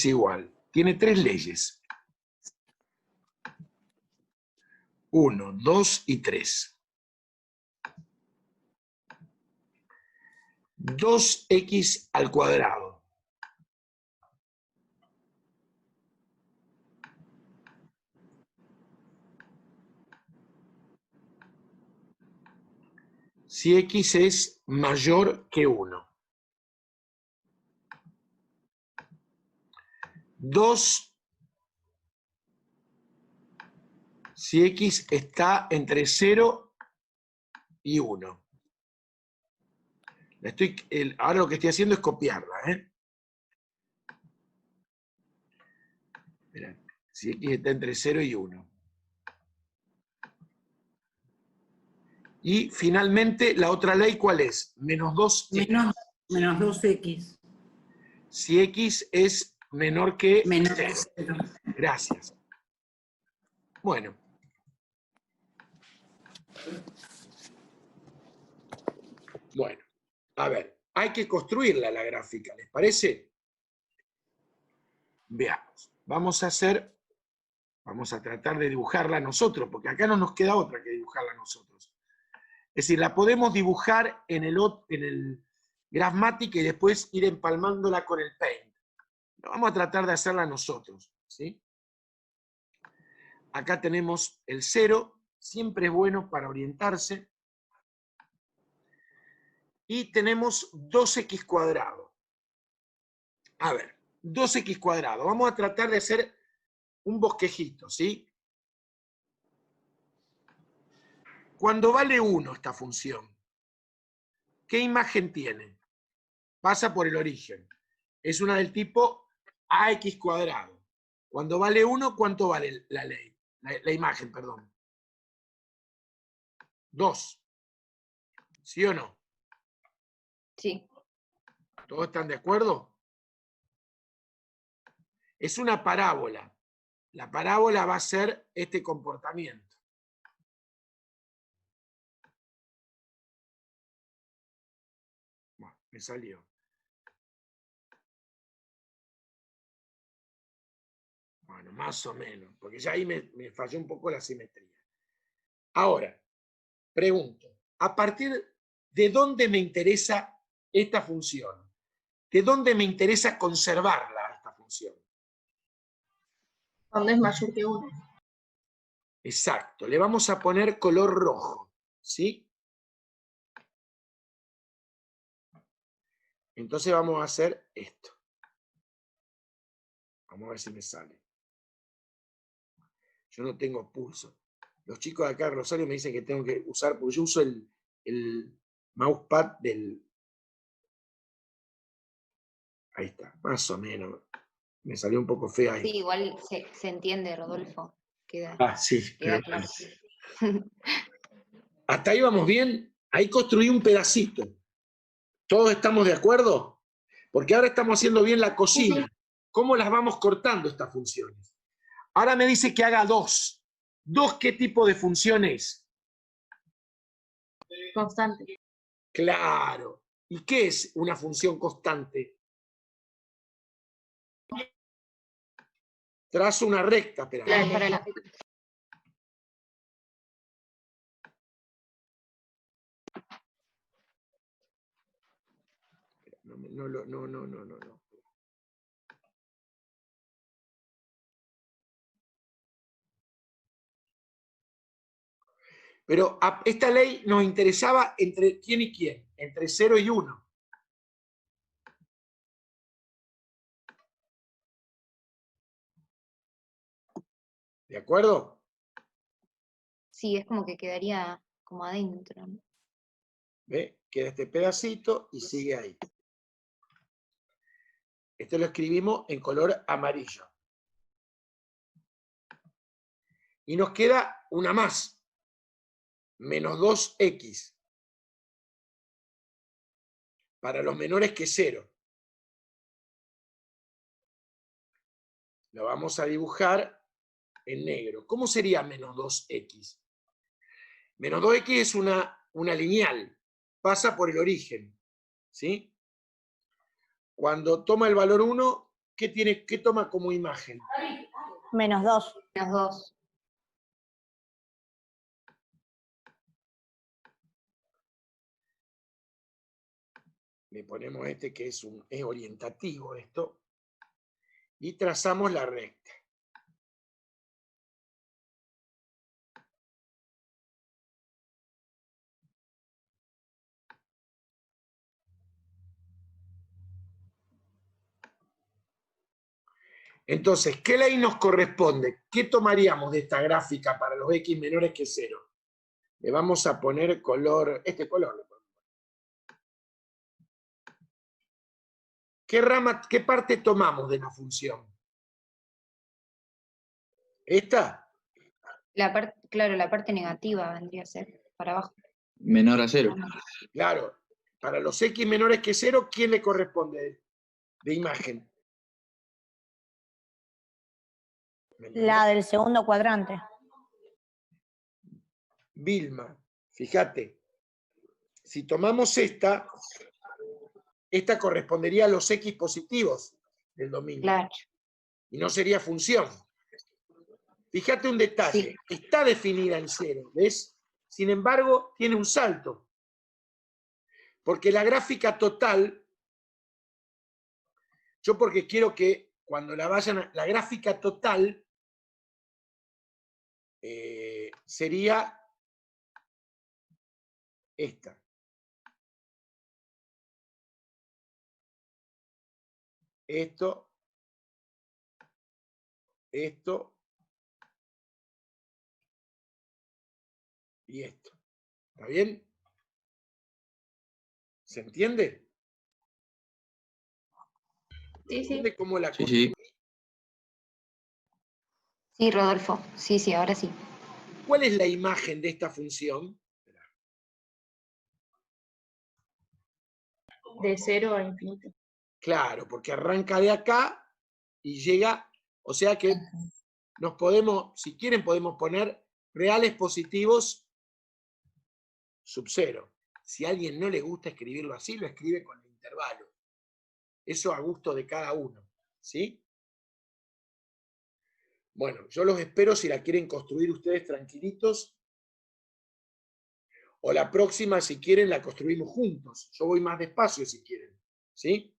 igual. Tiene 3 leyes. 1, 2 y 3. 2x al cuadrado. Si x es mayor que 1. 2, si x está entre 0 y 1. Ahora lo que estoy haciendo es copiarla. Mirá, si x está entre 0 y 1. Y finalmente, la otra ley, ¿cuál es? Menos 2x. Menos 2x. Si x es menor que Menos 0. 0. Gracias. Bueno. Bueno, a ver, hay que construirla la gráfica, ¿les parece? Veamos. Vamos a tratar de dibujarla nosotros, porque acá no nos queda otra que dibujarla nosotros. Es decir, la podemos dibujar en el Graphmatic y después ir empalmándola con el Paint. Vamos a tratar de hacerla nosotros, ¿sí? Acá tenemos el 0, siempre es bueno para orientarse. Y tenemos 2x cuadrado. A ver, 2x cuadrado. Vamos a tratar de hacer un bosquejito, ¿sí? Cuando vale 1 esta función, ¿qué imagen tiene? Pasa por el origen. Es una del tipo ax cuadrado. Cuando vale 1, ¿cuánto vale la imagen, perdón? 2. ¿Sí o no? Sí. ¿Todos están de acuerdo? Es una parábola. La parábola va a ser este comportamiento. Bueno, me salió. Bueno, más o menos, porque ya ahí me falló un poco la simetría. Ahora, pregunto, ¿a partir de dónde me interesa esta función? ¿De dónde me interesa conservarla, esta función? Cuando es mayor que 1. Exacto, le vamos a poner color rojo, ¿sí? Entonces vamos a hacer esto. Vamos a ver si me sale. Yo no tengo pulso. Los chicos de acá de Rosario me dicen que tengo que usar, porque yo uso el mousepad del... Ahí está, más o menos. Me salió un poco fea ahí. Sí, igual se entiende, Rodolfo. Queda, Sí, queda pero claro. ¿hasta ahí vamos bien? Ahí construí un pedacito. ¿Todos estamos de acuerdo? Porque ahora estamos haciendo bien la cocina. ¿Cómo las vamos cortando estas funciones? Ahora me dice que haga 2. ¿2 qué tipo de función es? Constante. Claro. ¿Y qué es una función constante? Trazo una recta, espera. Para la- No. Pero esta ley nos interesaba entre quién y quién, entre 0 y 1. ¿De acuerdo? Sí, es como que quedaría como adentro, ¿no? ¿Ve? Queda este pedacito y sigue ahí. Esto lo escribimos en color amarillo. Y nos queda una más. menos 2x para los menores que 0. Lo vamos a dibujar en negro. ¿Cómo sería menos 2x? Menos 2x es una lineal, pasa por el origen, ¿sí? Cuando toma el valor 1, ¿qué toma como imagen? Menos 2. Menos 2. Le ponemos este que es orientativo esto, y trazamos la recta. Entonces, ¿qué ley nos corresponde? ¿Qué tomaríamos de esta gráfica para los x menores que 0? Le vamos a poner color, este color. ¿Qué parte tomamos de la función? ¿Esta? Claro, la parte negativa vendría a ser para abajo. Menor a 0. Claro. Para los x menores que 0, ¿quién le corresponde de imagen? La del segundo cuadrante. Vilma, fíjate, si tomamos esta correspondería a los x positivos del dominio. Claro. Y no sería función. Fíjate un detalle, está definida en 0, ¿ves? Sin embargo, tiene un salto. Porque la gráfica total, yo porque quiero que cuando la vayan, la gráfica total sería esta. Esto y esto. ¿Está bien? ¿Se entiende? Sí, sí. ¿Entiende cómo la Sí, sí. Sí, Rodolfo. Sí, ahora sí. ¿Cuál es la imagen de esta función? De 0 a infinito. Claro, porque arranca de acá y llega, o sea que nos podemos, si quieren, podemos poner reales positivos sub 0. Si a alguien no le gusta escribirlo así, lo escribe con el intervalo. Eso a gusto de cada uno, ¿sí? Bueno, yo los espero si la quieren construir ustedes tranquilitos. O la próxima, si quieren, la construimos juntos. Yo voy más despacio si quieren, ¿sí?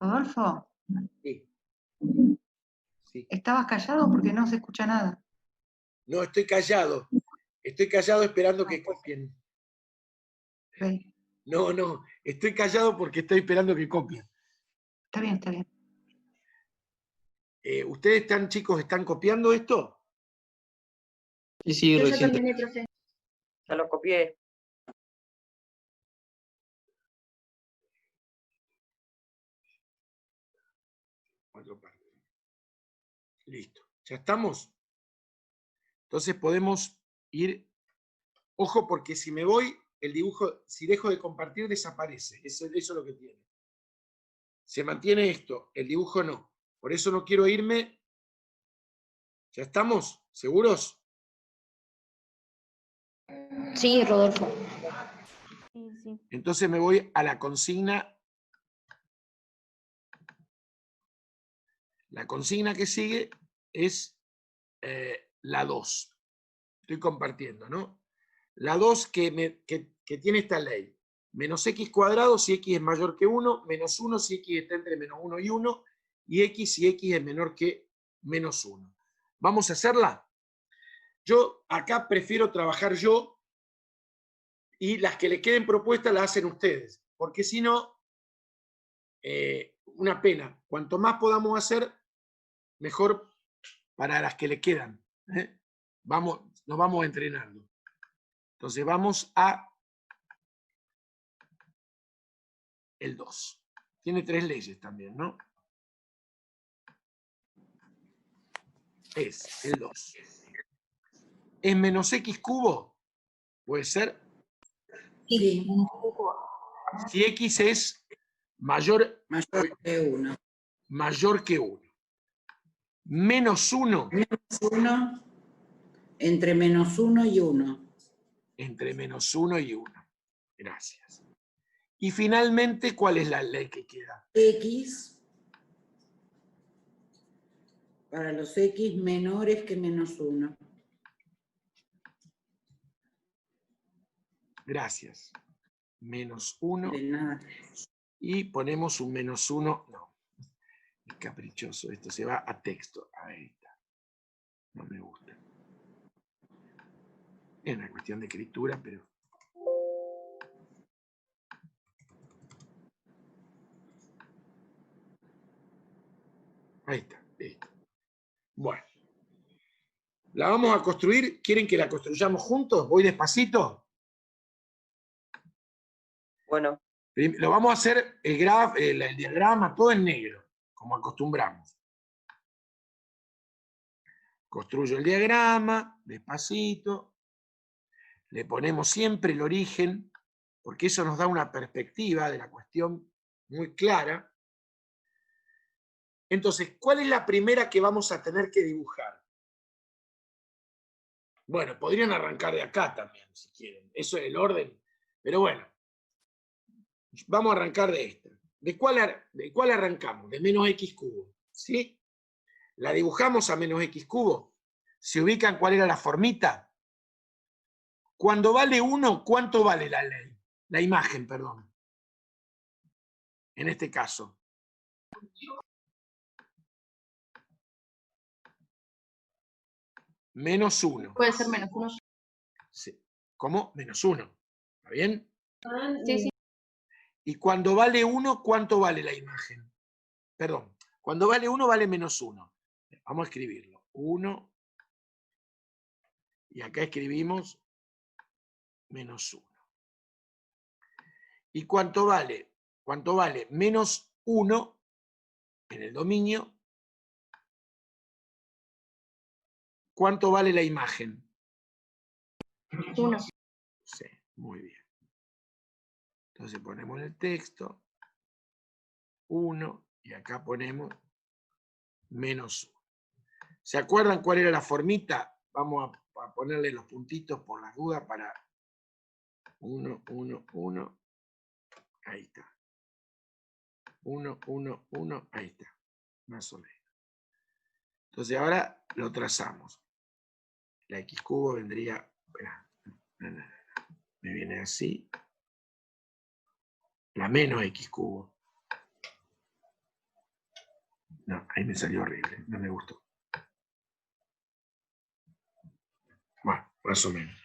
Rodolfo, Sí. Sí. ¿estabas callado porque no se escucha nada? No, estoy callado. Estoy callado esperando que copien. Ok, No, estoy callado porque estoy esperando que copien. está bien, está bien. ¿Ustedes chicos, están copiando esto? Sí, sí, Yo ya recién. terminé, profe. Ya lo copié. Listo. ¿Ya estamos? Entonces podemos ir. Ojo, porque si me voy, el dibujo, si dejo de compartir, desaparece. Eso es lo que tiene. Se mantiene esto, el dibujo no. Por eso no quiero irme. ¿Ya estamos? ¿Seguros? Sí, Rodolfo. Sí. Entonces me voy a la consigna. La consigna que sigue es la 2. Estoy compartiendo, ¿no? La 2 que tiene esta ley. Menos x cuadrado si x es mayor que 1, menos 1 si x está entre menos 1 y 1, y X si X es menor que menos 1. ¿Vamos a hacerla? Yo acá prefiero trabajar yo y las que le queden propuestas las hacen ustedes, porque si no, una pena. Cuanto más podamos hacer, mejor para las que le quedan. Nos vamos entrenando. Entonces vamos a el 2. Tiene 3 leyes también, ¿no? Es el 2. ¿Es menos X cubo? ¿Puede ser? Sí, Si X es mayor que 1. mayor que 1. Menos 1. Menos 1 entre menos 1 y 1. Entre menos 1 y 1. Gracias. Y finalmente, ¿cuál es la ley que queda? X para los X menores que menos 1. Gracias. Menos 1. De nada. Y ponemos un menos 1. No. Es caprichoso. Esto se va a texto. Ahí está. No me gusta. Es una cuestión de escritura, pero... Ahí está. Listo. Bueno. ¿La vamos a construir? ¿Quieren que la construyamos juntos? ¿Voy despacito? Bueno, Lo vamos a hacer el diagrama todo en negro, como acostumbramos. Construyo el diagrama, despacito. Le ponemos siempre el origen, porque eso nos da una perspectiva de la cuestión muy clara. Entonces, ¿cuál es la primera que vamos a tener que dibujar? Bueno, podrían arrancar de acá también, si quieren. Eso es el orden. Pero bueno, vamos a arrancar de esta. ¿De cuál arrancamos? De menos X cubo. ¿Sí? La dibujamos a menos X cubo. ¿Se ubican cuál era la formita? Cuando vale 1, ¿cuánto vale la ley? La imagen, perdón. En este caso. Menos 1. Puede ser menos 1. Sí. ¿Cómo? Menos 1. ¿Está bien? Sí, sí. Y cuando vale 1, ¿cuánto vale la imagen? Perdón. Cuando vale 1, vale menos 1. Vamos a escribirlo. 1. Y acá escribimos menos 1. ¿Y cuánto vale? ¿Cuánto vale menos 1 en el dominio? ¿Cuánto vale la imagen? 1. Sí, muy bien. Entonces ponemos el texto 1 y acá ponemos menos 1. ¿Se acuerdan cuál era la formita? Vamos a ponerle los puntitos por las dudas para 1, 1, 1. Ahí está. 1, 1, 1. Ahí está. Más o menos. Entonces ahora lo trazamos. La X cubo vendría... Me viene así. La menos X cubo. No, ahí me salió horrible. No me gustó. Bueno, más o menos.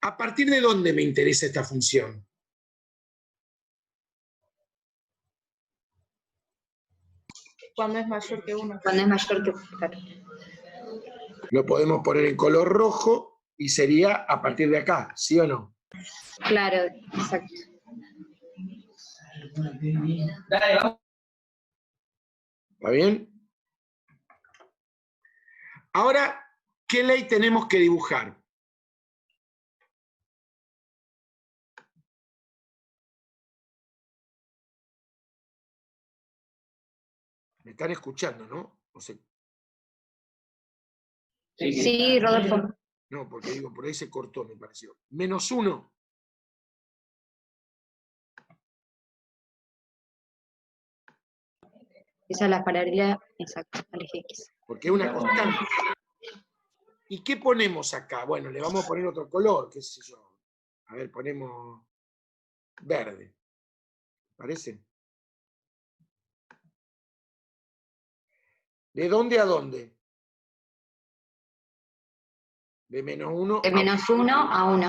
¿A partir de dónde me interesa esta función? Cuando es mayor que 1. Cuando es mayor que... Lo podemos poner en color rojo y sería a partir de acá, ¿sí o no? Claro, exacto. ¿Está bien? Ahora, ¿qué ley tenemos que dibujar? ¿Me están escuchando, no? O sea, Sí, Rodolfo. no, porque digo, por ahí se cortó, me pareció. Menos 1. Esa es la paralela exacta al eje X. Porque es una constante. ¿Y qué ponemos acá? Bueno, le vamos a poner otro color, qué sé yo. A ver, ponemos verde. ¿Parece? ¿De dónde a dónde? De menos 1 De menos 1 a 1.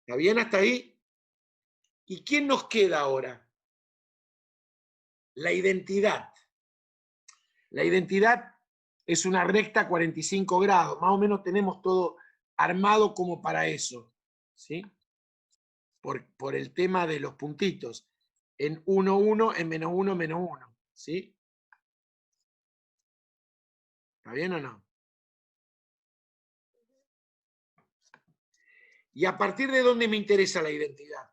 ¿Está bien hasta ahí? ¿Y quién nos queda ahora? La identidad. La identidad es una recta a 45 grados. Más o menos tenemos todo armado como para eso. ¿Sí? Por el tema de los puntitos. En 1, 1, en menos 1, menos 1. ¿Sí? ¿Está bien o no? ¿Y a partir de dónde me interesa la identidad?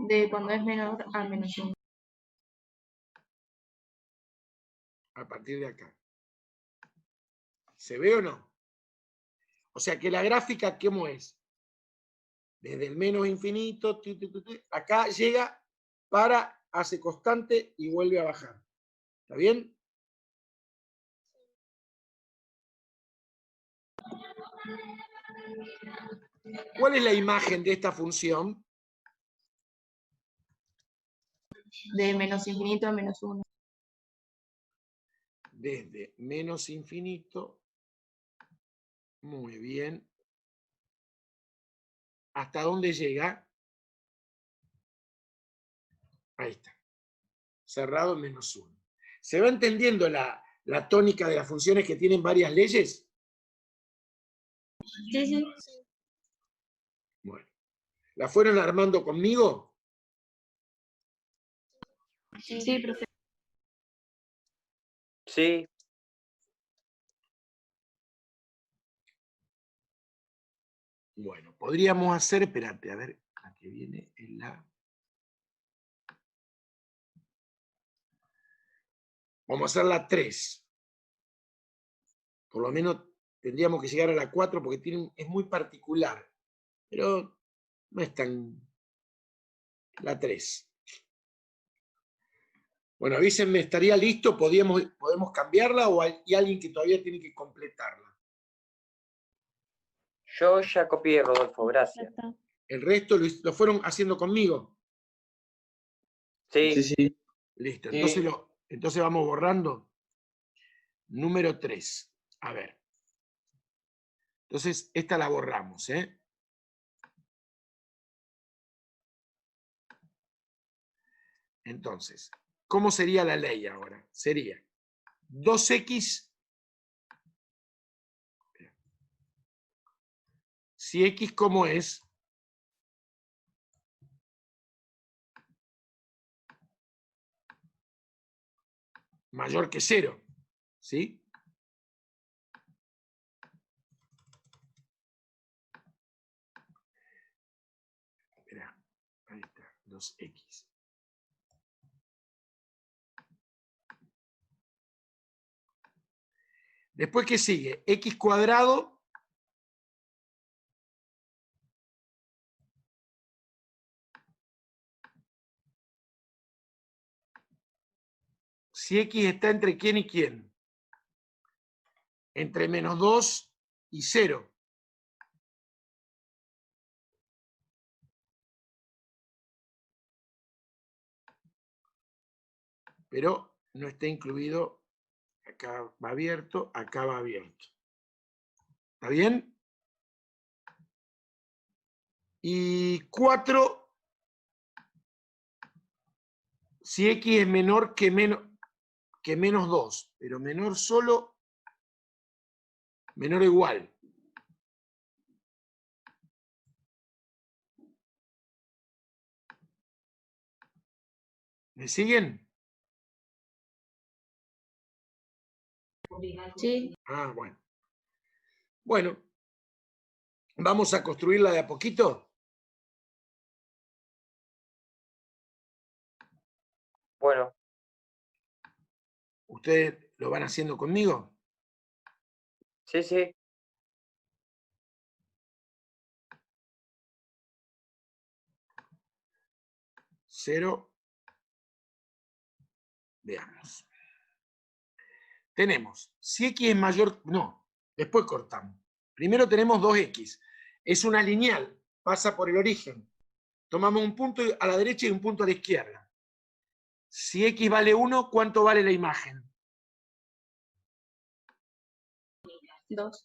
De cuando es menor a menos 1. A partir de acá. ¿Se ve o no? O sea que la gráfica, ¿cómo es? Desde el menos infinito, acá llega, para, hace constante y vuelve a bajar. ¿Está bien? ¿Cuál es la imagen de esta función? De menos infinito a menos 1. Desde menos infinito, muy bien, ¿hasta dónde llega? Ahí está, cerrado en menos 1. ¿Se va entendiendo la tónica de las funciones que tienen varias leyes? Sí, sí. Bueno, ¿la fueron armando conmigo? Sí, profe. Sí, Bueno, podríamos hacer, espérate, a ver, la que viene es la... Vamos a hacer la 3. Por lo menos tendríamos que llegar a la 4 porque es muy particular. Pero no es tan... La 3. Bueno, avísenme, ¿estaría listo? ¿Podemos cambiarla o hay alguien que todavía tiene que completarla? yo ya copié, Rodolfo, gracias. ¿El resto lo fueron haciendo conmigo? Sí, Sí, sí. Listo, Sí. entonces vamos borrando. Número 3. A ver. Entonces, esta la borramos, ¿eh? Entonces, ¿cómo sería la ley ahora? Sería 2x si x como es mayor que 0, ¿sí? Mirá, ahí está, 2x. Después, ¿qué sigue? X cuadrado si x está entre quién y quién. Entre menos 2 y 0. Pero no está incluido, acá va abierto, acá va abierto. ¿Está bien? Y 4, si x es menor que menos 2, pero menor solo, menor o igual. ¿Me siguen? Sí. Ah, bueno. Bueno, vamos a construirla de a poquito. bueno, ¿Ustedes lo van haciendo conmigo? sí, sí. 0. Veamos. Tenemos, si x es mayor, no, después cortamos. Primero tenemos 2x. Es una lineal, pasa por el origen. tomamos un punto a la derecha y un punto a la izquierda. Si X vale 1, ¿cuánto vale la imagen? 2.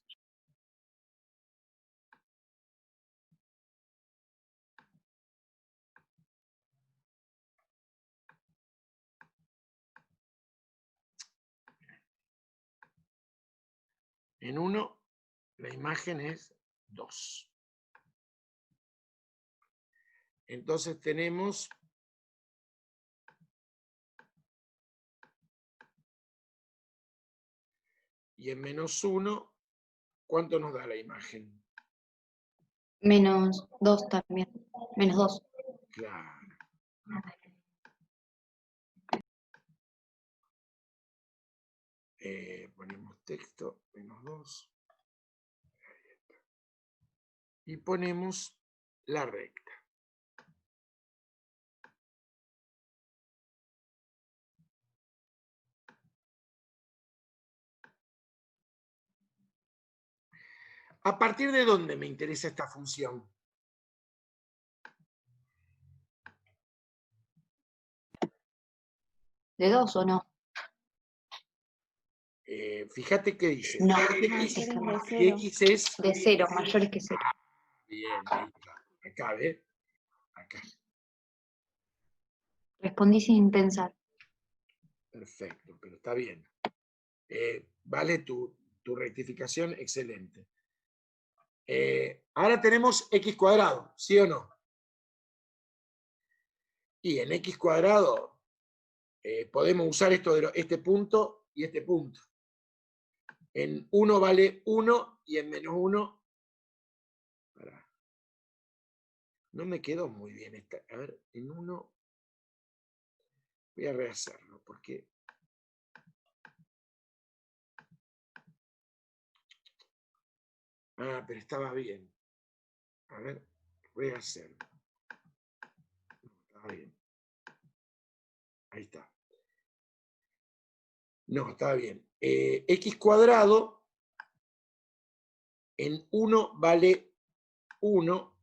En 1, la imagen es 2. Entonces tenemos y en menos 1, ¿cuánto nos da la imagen? Menos 2 también. Menos 2. Claro. Ponemos texto, menos 2. Y ponemos la recta. ¿A partir de dónde me interesa esta función? ¿De 2 o no? Fíjate qué dice. No. Que X es... De 0, mayores que 0. Bien, ahí está. Acá, ¿ves? Acá. Respondí sin pensar. Perfecto, pero está bien. Vale tu rectificación, excelente. Ahora tenemos X cuadrado, ¿sí o no? Y en X cuadrado podemos usar este punto y este punto. En 1 vale 1 y en menos 1... No me quedó muy bien esta. A ver, en 1... Voy a rehacerlo porque... Ah, pero estaba bien. A ver, rehacerlo. Estaba bien. Ahí está. No, estaba bien. X cuadrado en 1 vale 1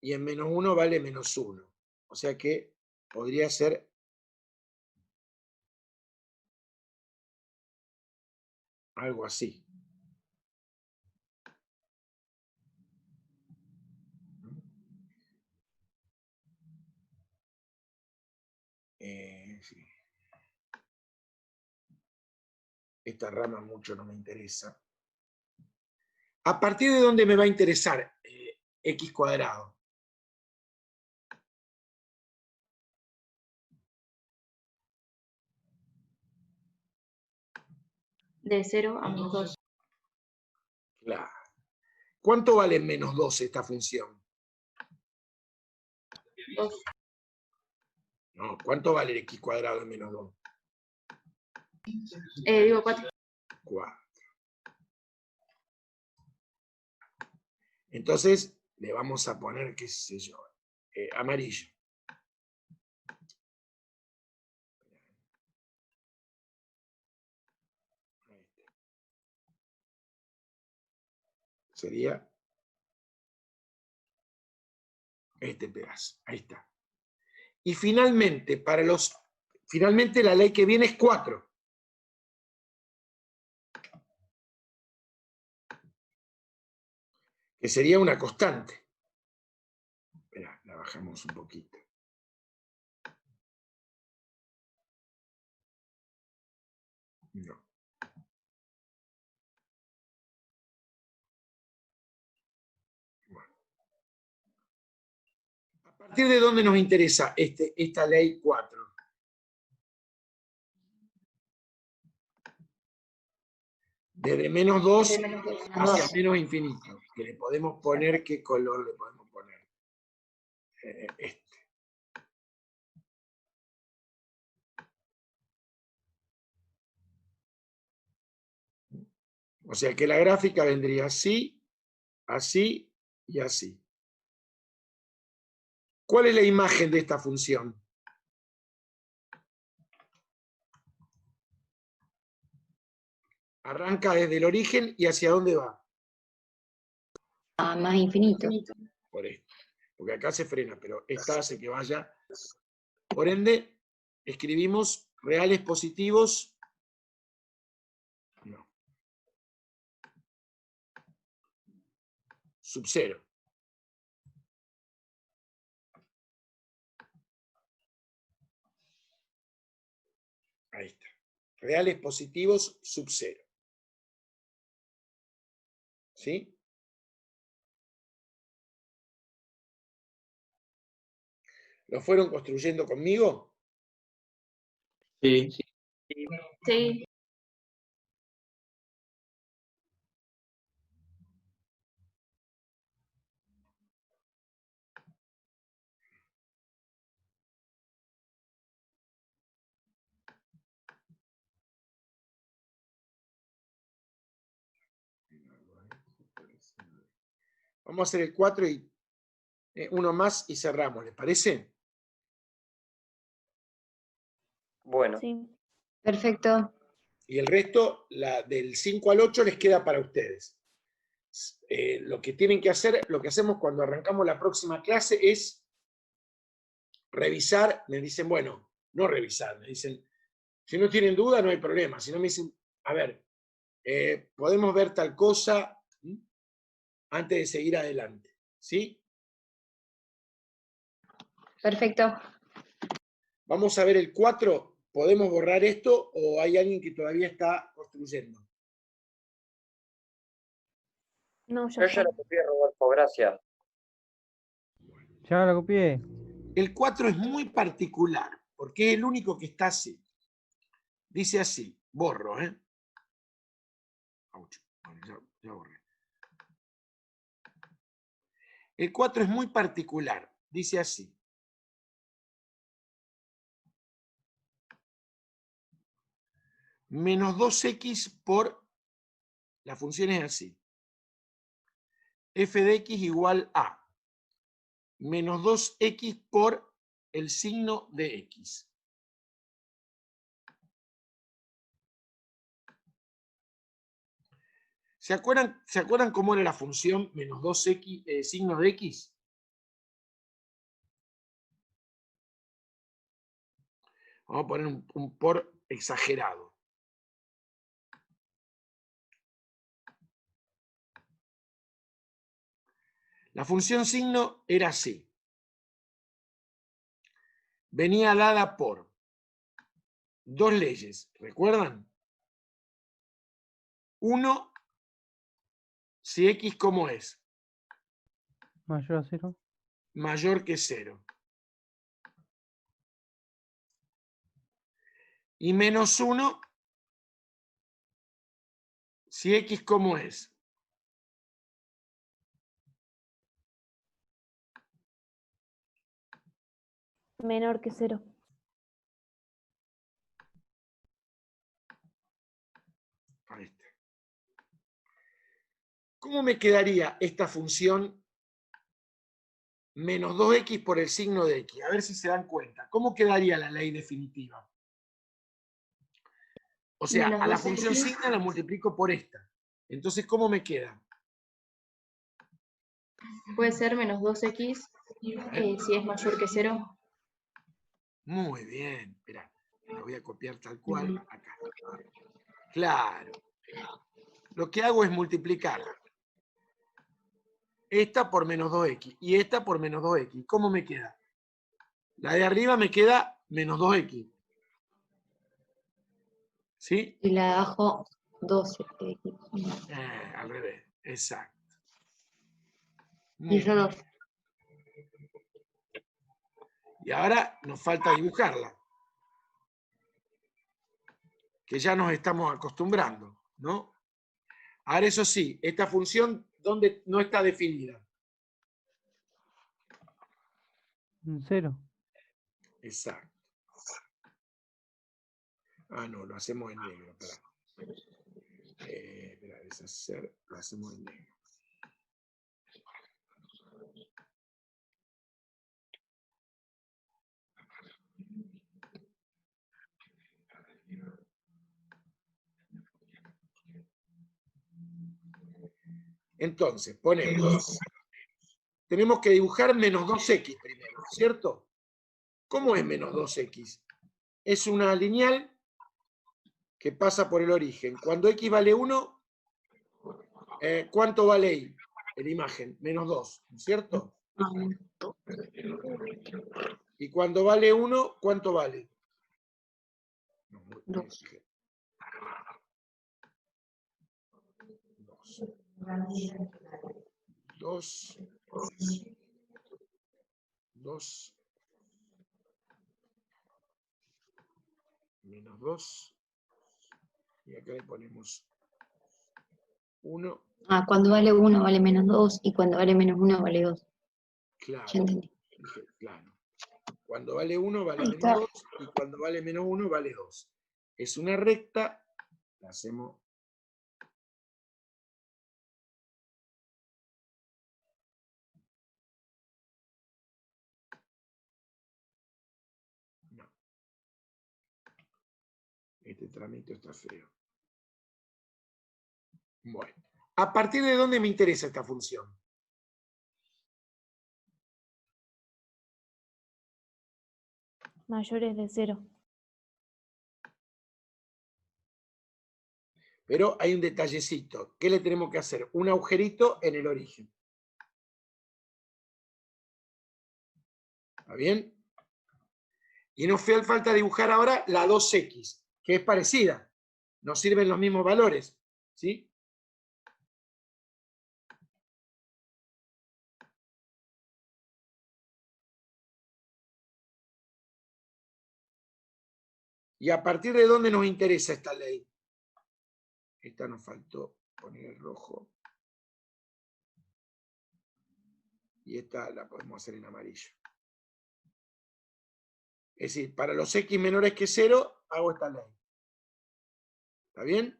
y en menos 1 vale menos 1. O sea que podría ser algo así. Sí. Esta rama mucho no me interesa. ¿A partir de dónde me va a interesar X cuadrado? De 0 a menos 2. Claro. ¿Cuánto vale menos 2 esta función? 2. No, ¿cuánto vale X cuadrado en menos 2? Digo 4. 4. Entonces, le vamos a poner, qué sé yo, amarillo. Sería este pedazo. Ahí está. Y finalmente, finalmente la ley que viene es 4. Que sería una constante. Espera, la bajamos un poquito. No. Bueno. ¿A partir de dónde nos interesa esta ley 4? Desde menos 2 hacia menos infinito. Que le podemos poner, ¿qué color le podemos poner? Este. O sea que la gráfica vendría así, así y así. ¿Cuál es la imagen de esta función? Arranca desde el origen y ¿hacia dónde va? A más infinito. Por esto. porque acá se frena, pero esta hace que vaya. Por ende, escribimos reales positivos. No. Sub 0. Ahí está. Reales positivos sub 0. ¿Sí? ¿Lo fueron construyendo conmigo? Sí. Sí. Vamos a hacer el 4 y uno más y cerramos, ¿les parece? Bueno, Sí. Perfecto. Y el resto, del 5 al 8, les queda para ustedes. Lo que tienen que hacer, lo que hacemos cuando arrancamos la próxima clase es revisar. Me dicen, bueno, no revisar, me dicen, si no tienen duda no hay problema. Si no me dicen, a ver, podemos ver tal cosa antes de seguir adelante. ¿Sí? Perfecto. Vamos a ver el 4. ¿Podemos borrar esto o hay alguien que todavía está construyendo? No, yo ya lo copié, Rodolfo, gracias. Ya la copié. El 4 es muy particular, porque es el único que está así. Dice así, borro, ¿eh? Bueno, ya borré. El 4 es muy particular, dice así. Menos 2x por, la función es así. F de x igual a menos 2x por el signo de x. ¿Se acuerdan cómo era la función menos 2x signo de x? Vamos a poner un por exagerado. La función signo era así. Venía dada por dos leyes, ¿recuerdan? Uno, si x como es, Mayor a 0. mayor que 0. Y menos 1, si x como es. Menor que 0. Ahí está. ¿Cómo me quedaría esta función menos 2x por el signo de x? A ver si se dan cuenta. ¿Cómo quedaría la ley definitiva? O sea, Menos a la 2x. función signo la multiplico por esta. Entonces, ¿cómo me queda? Puede ser menos 2x si es mayor que 0. Muy bien. Espera, lo voy a copiar tal cual acá. Claro. Lo que hago es multiplicar esta por menos 2x y esta por menos 2x. ¿Cómo me queda? La de arriba me queda menos 2x. ¿Sí? Y la de abajo, 12. Al revés, exacto. Y yo 2. Y ahora nos falta dibujarla. Que ya nos estamos acostumbrando, ¿no? Ahora, eso sí, esta función, ¿dónde no está definida? 0. Exacto. Ah, no, lo hacemos en negro. Espera, deshacer, lo hacemos en negro. Entonces, ponemos tenemos que dibujar menos 2x primero, ¿cierto? ¿Cómo es menos 2x? Es una lineal que pasa por el origen. Cuando x vale 1, ¿cuánto vale y? En imagen, menos 2, ¿no es cierto? Y cuando vale 1, ¿cuánto vale? 2. 2. 2. Menos 2. Y acá le ponemos 1. Ah, cuando vale 1 vale menos 2 y cuando vale menos 1 vale 2. Claro. Ya entendí. Claro. Cuando vale 1 vale Ahí menos está. 2 y cuando vale menos 1 vale 2. Es una recta, la hacemos. No. Este trámite está feo. Bueno. ¿A partir de dónde me interesa esta función? Mayores de 0. Pero hay un detallecito. ¿Qué le tenemos que hacer? Un agujerito en el origen. ¿Está bien? Y nos falta dibujar ahora la 2x, que es parecida. Nos sirven los mismos valores. ¿Sí? ¿Y a partir de dónde nos interesa esta ley? Esta nos faltó poner el rojo. Y esta la podemos hacer en amarillo. Es decir, para los x menores que 0, hago esta ley. ¿Está bien?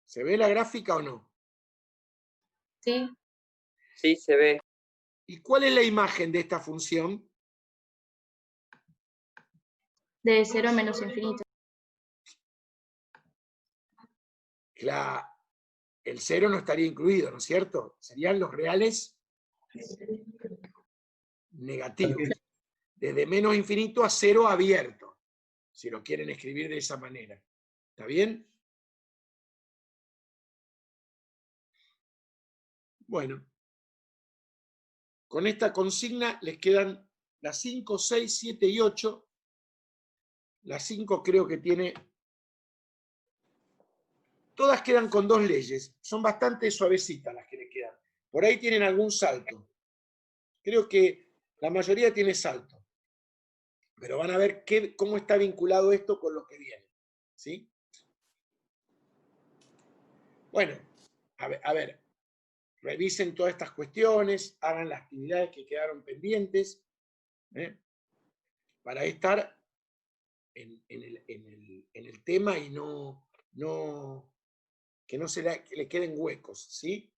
¿Se ve la gráfica o no? Sí, Sí, se ve. ¿Y cuál es la imagen de esta función? de 0 a menos infinito. El 0 no estaría incluido, ¿no es cierto? Serían los reales negativos. Desde menos infinito a 0 abierto, si lo quieren escribir de esa manera. ¿Está bien? Bueno. Con esta consigna les quedan las 5, 6, 7 y 8. Las 5 creo que tiene... Todas quedan con 2 leyes. Son bastante suavecitas las que les quedan. Por ahí tienen algún salto. Creo que la mayoría tiene salto. Pero van a ver cómo está vinculado esto con lo que viene. ¿Sí? Bueno, a ver. Revisen todas estas cuestiones, hagan las actividades que quedaron pendientes, para estar en el tema y que no le queden huecos, ¿sí?